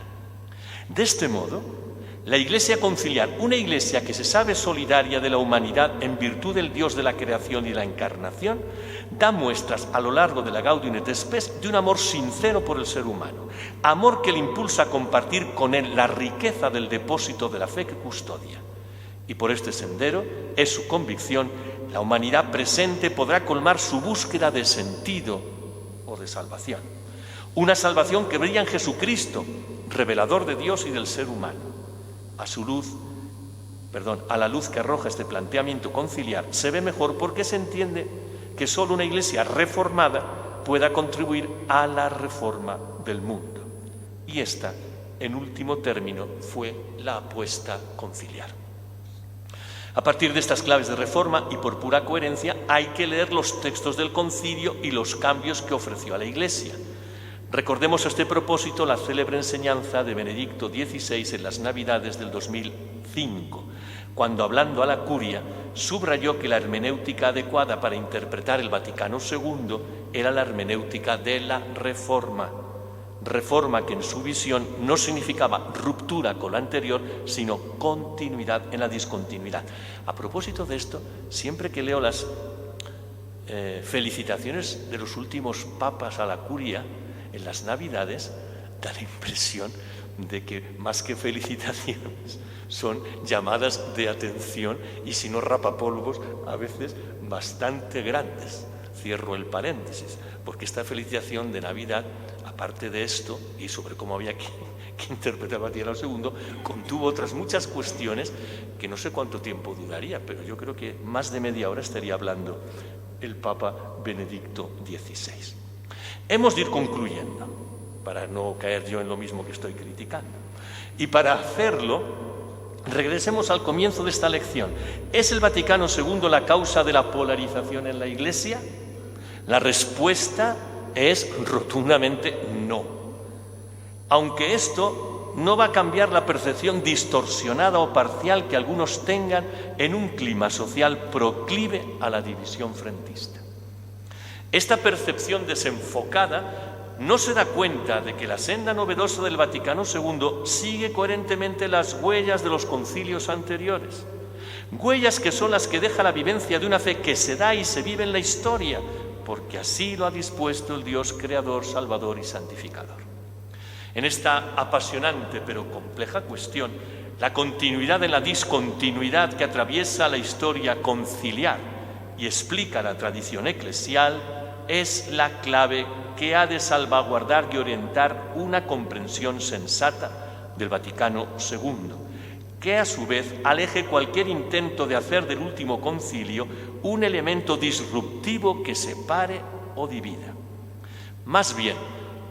De este modo, la Iglesia conciliar, una Iglesia que se sabe solidaria de la humanidad en virtud del Dios de la creación y la encarnación, da muestras a lo largo de la Gaudium et Spes de un amor sincero por el ser humano, amor que le impulsa a compartir con él la riqueza del depósito de la fe que custodia. Y por este sendero, es su convicción, la humanidad presente podrá colmar su búsqueda de sentido o de salvación. Una salvación que brilla en Jesucristo, revelador de Dios y del ser humano. A la luz que arroja este planteamiento conciliar, se ve mejor porque se entiende que solo una Iglesia reformada pueda contribuir a la reforma del mundo. Y esta, en último término, fue la apuesta conciliar. A partir de estas claves de reforma y por pura coherencia, hay que leer los textos del concilio y los cambios que ofreció a la Iglesia. Recordemos a este propósito la célebre enseñanza de Benedicto XVI en las Navidades del 2005, cuando, hablando a la curia, subrayó que la hermenéutica adecuada para interpretar el Vaticano II era la hermenéutica de la Reforma. Reforma que en su visión no significaba ruptura con la anterior, sino continuidad en la discontinuidad. A propósito de esto, siempre que leo las felicitaciones de los últimos papas a la curia, en las Navidades, da la impresión, de que más que felicitaciones son llamadas de atención y, si no rapapolvos, a veces bastante grandes. Cierro el paréntesis, porque esta felicitación de Navidad, aparte de esto y sobre cómo había que interpretar a Vaticano II, contuvo otras muchas cuestiones que no sé cuánto tiempo duraría, pero yo creo que más de media hora estaría hablando el Papa Benedicto XVI. Hemos de ir concluyendo, para no caer yo en lo mismo que estoy criticando. Y para hacerlo, regresemos al comienzo de esta lección. ¿Es el Vaticano II la causa de la polarización en la Iglesia? La respuesta es rotundamente no. Aunque esto no va a cambiar la percepción distorsionada o parcial que algunos tengan en un clima social proclive a la división frentista. Esta percepción desenfocada no se da cuenta de que la senda novedosa del Vaticano II sigue coherentemente las huellas de los concilios anteriores. Huellas que son las que deja la vivencia de una fe que se da y se vive en la historia, porque así lo ha dispuesto el Dios creador, salvador y santificador. En esta apasionante pero compleja cuestión, la continuidad en la discontinuidad que atraviesa la historia conciliar y explica la tradición eclesial es la clave que ha de salvaguardar y orientar una comprensión sensata del Vaticano II, que a su vez aleje cualquier intento de hacer del último concilio un elemento disruptivo que separe o divida. Más bien,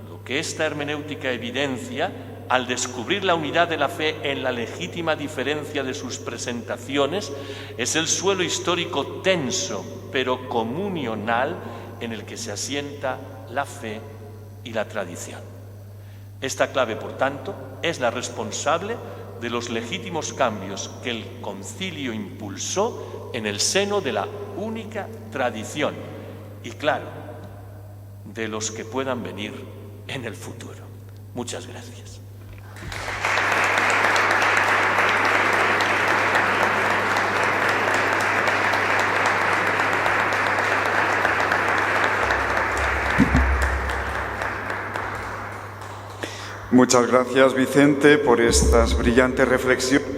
lo que esta hermenéutica evidencia, al descubrir la unidad de la fe en la legítima diferencia de sus presentaciones, es el suelo histórico tenso pero comunional en el que se asienta la fe y la tradición. Esta clave, por tanto, es la responsable de los legítimos cambios que el concilio impulsó en el seno de la única tradición y, claro, de los que puedan venir en el futuro. Muchas gracias. Muchas gracias, Vicente, por estas brillantes reflexiones.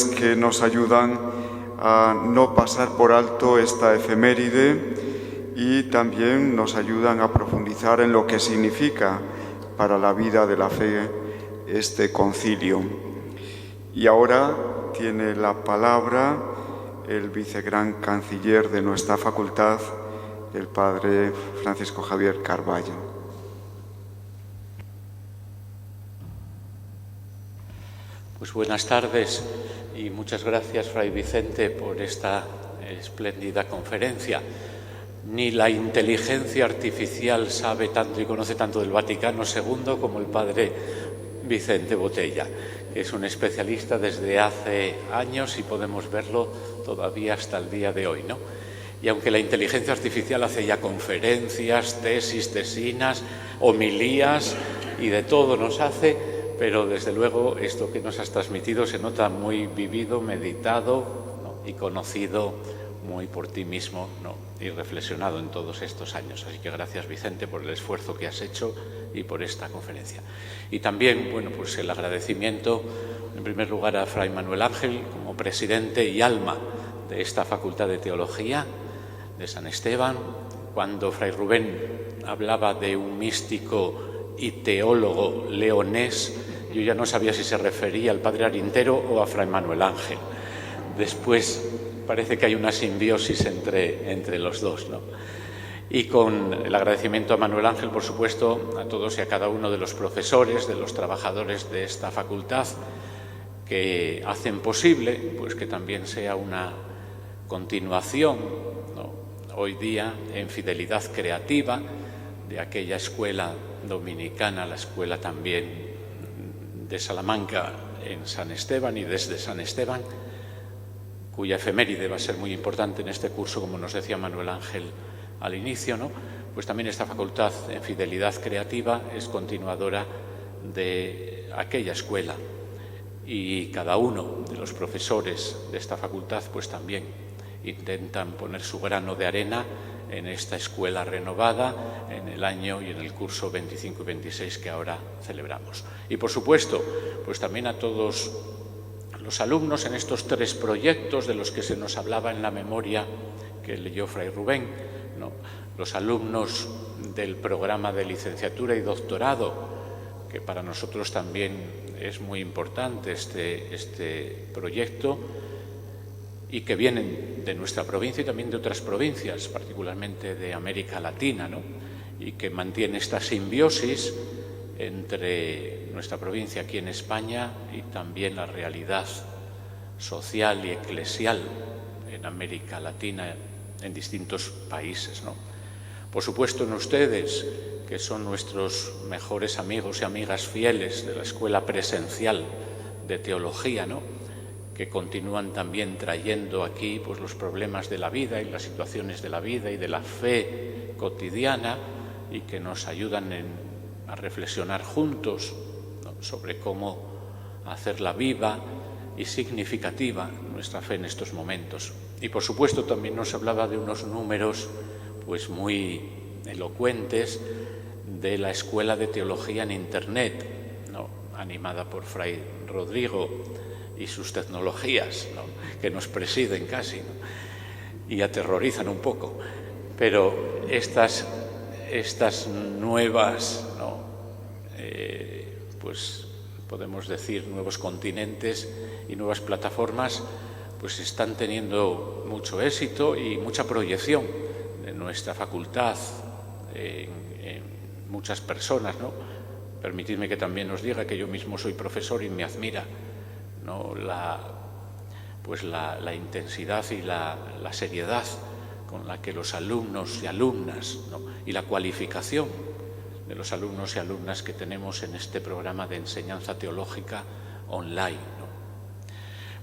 Que nos ayudan a no pasar por alto esta efeméride y también nos ayudan a profundizar en lo que significa para la vida de la fe este concilio. Y ahora tiene la palabra el vicegran canciller de nuestra facultad, el padre Francisco Javier Carballo. Pues buenas tardes y muchas gracias, Fray Vicente, por esta espléndida conferencia. Ni la inteligencia artificial sabe tanto y conoce tanto del Vaticano II como el padre Vicente Botella, que es un especialista desde hace años y podemos verlo todavía hasta el día de hoy, ¿no? Y aunque la inteligencia artificial hace ya conferencias, tesis, tesinas, homilías y de todo nos hace, pero desde luego esto que nos has transmitido se nota muy vivido, meditado, ¿no? Y conocido muy por ti mismo, ¿no? Y reflexionado en todos estos años. Así que gracias, Vicente, por el esfuerzo que has hecho y por esta conferencia. Y también, bueno, pues el agradecimiento, en primer lugar, a Fray Manuel Ángel como presidente y alma de esta Facultad de Teología de San Esteban. Cuando Fray Rubén hablaba de un místico y teólogo leonés, yo ya no sabía si se refería al padre Arintero o a Fray Manuel Ángel. Después parece que hay una simbiosis entre los dos, ¿no? Y con el agradecimiento a Manuel Ángel, por supuesto, a todos y a cada uno de los profesores, de los trabajadores de esta facultad, que hacen posible pues que también sea una continuación, ¿no?, hoy día en fidelidad creativa de aquella escuela dominicana, la escuela también de Salamanca en San Esteban y desde San Esteban, cuya efeméride va a ser muy importante en este curso, como nos decía Manuel Ángel al inicio, ¿no? Pues también esta facultad en fidelidad creativa es continuadora de aquella escuela y cada uno de los profesores de esta facultad pues también intentan poner su grano de arena en esta escuela renovada en el año y en el curso 25 y 26 que ahora celebramos. Y por supuesto, pues también a todos los alumnos en estos 3 proyectos de los que se nos hablaba en la memoria que leyó Fray Rubén, ¿no? Los alumnos del programa de licenciatura y doctorado, que para nosotros también es muy importante este proyecto, y que vienen de nuestra provincia y también de otras provincias, particularmente de América Latina, ¿no? Y que mantiene esta simbiosis entre nuestra provincia aquí en España y también la realidad social y eclesial en América Latina, en distintos países, ¿no? Por supuesto, en ustedes, que son nuestros mejores amigos y amigas fieles de la Escuela Presencial de Teología, ¿no? Que continúan también trayendo aquí pues, los problemas de la vida y las situaciones de la vida y de la fe cotidiana y que nos ayudan a reflexionar juntos, ¿no? Sobre cómo hacerla viva y significativa nuestra fe en estos momentos. Y por supuesto también nos hablaba de unos números pues muy elocuentes de la Escuela de Teología en Internet, ¿no? Animada por Fray Rodrigo y sus tecnologías, ¿no? Que nos presiden casi, ¿no? Y aterrorizan un poco. Pero estas nuevas, ¿no? Pues podemos decir nuevos continentes y nuevas plataformas, pues están teniendo mucho éxito y mucha proyección de nuestra facultad en muchas personas, ¿no? Permitidme que también os diga que yo mismo soy profesor y me admira, ¿no? la intensidad y la seriedad con la que los alumnos y alumnas, ¿no? Y la cualificación de los alumnos y alumnas que tenemos en este programa de enseñanza teológica online, ¿no?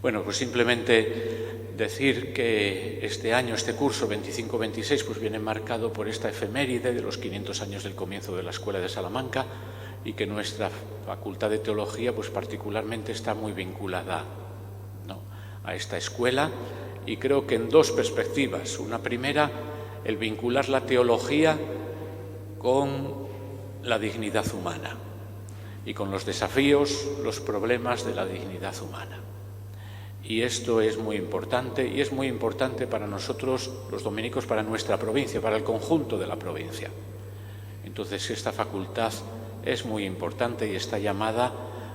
Bueno, pues simplemente decir que este año, este curso 25-26, pues viene marcado por esta efeméride de los 500 años del comienzo de la Escuela de Salamanca, y que nuestra Facultad de Teología pues particularmente está muy vinculada, ¿no? A esta escuela, y creo que en 2 perspectivas. Una primera, el vincular la teología con la dignidad humana y con los desafíos, los problemas de la dignidad humana. Y esto es muy importante, y es muy importante para nosotros los dominicos, para nuestra provincia, para el conjunto de la provincia. Entonces esta facultad es muy importante y está llamada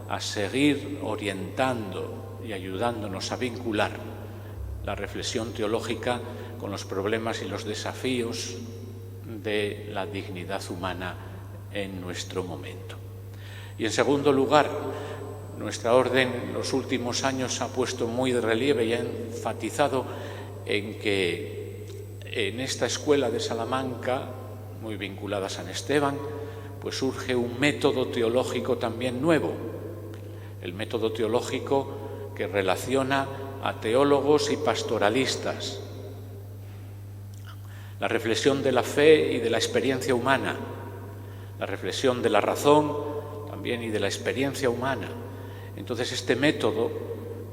a seguir orientando y ayudándonos a vincular la reflexión teológica con los problemas y los desafíos de la dignidad humana en nuestro momento. Y en segundo lugar, nuestra orden en los últimos años ha puesto muy de relieve y ha enfatizado en que en esta escuela de Salamanca, muy vinculada a San Esteban, pues surge un método teológico también nuevo, el método teológico que relaciona a teólogos y pastoralistas, la reflexión de la fe y de la experiencia humana, la reflexión de la razón también y de la experiencia humana. Entonces este método,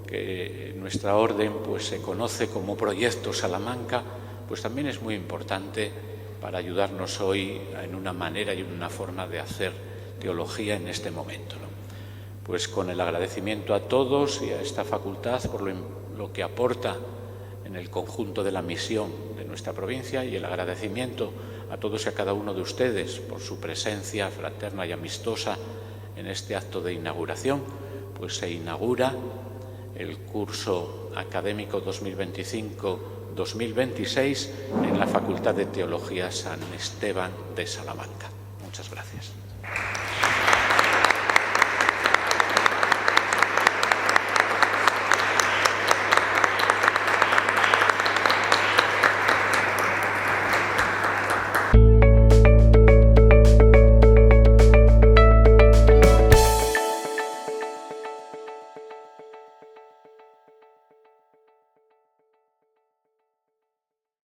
que en nuestra orden pues se conoce como Proyecto Salamanca, pues también es muy importante para ayudarnos hoy en una manera y en una forma de hacer teología en este momento, ¿no? Pues con el agradecimiento a todos y a esta facultad por lo que aporta en el conjunto de la misión de nuestra provincia, y el agradecimiento a todos y a cada uno de ustedes por su presencia fraterna y amistosa en este acto de inauguración, pues se inaugura el curso académico 2025-2026 en la Facultad de Teología San Esteban de Salamanca. Muchas gracias.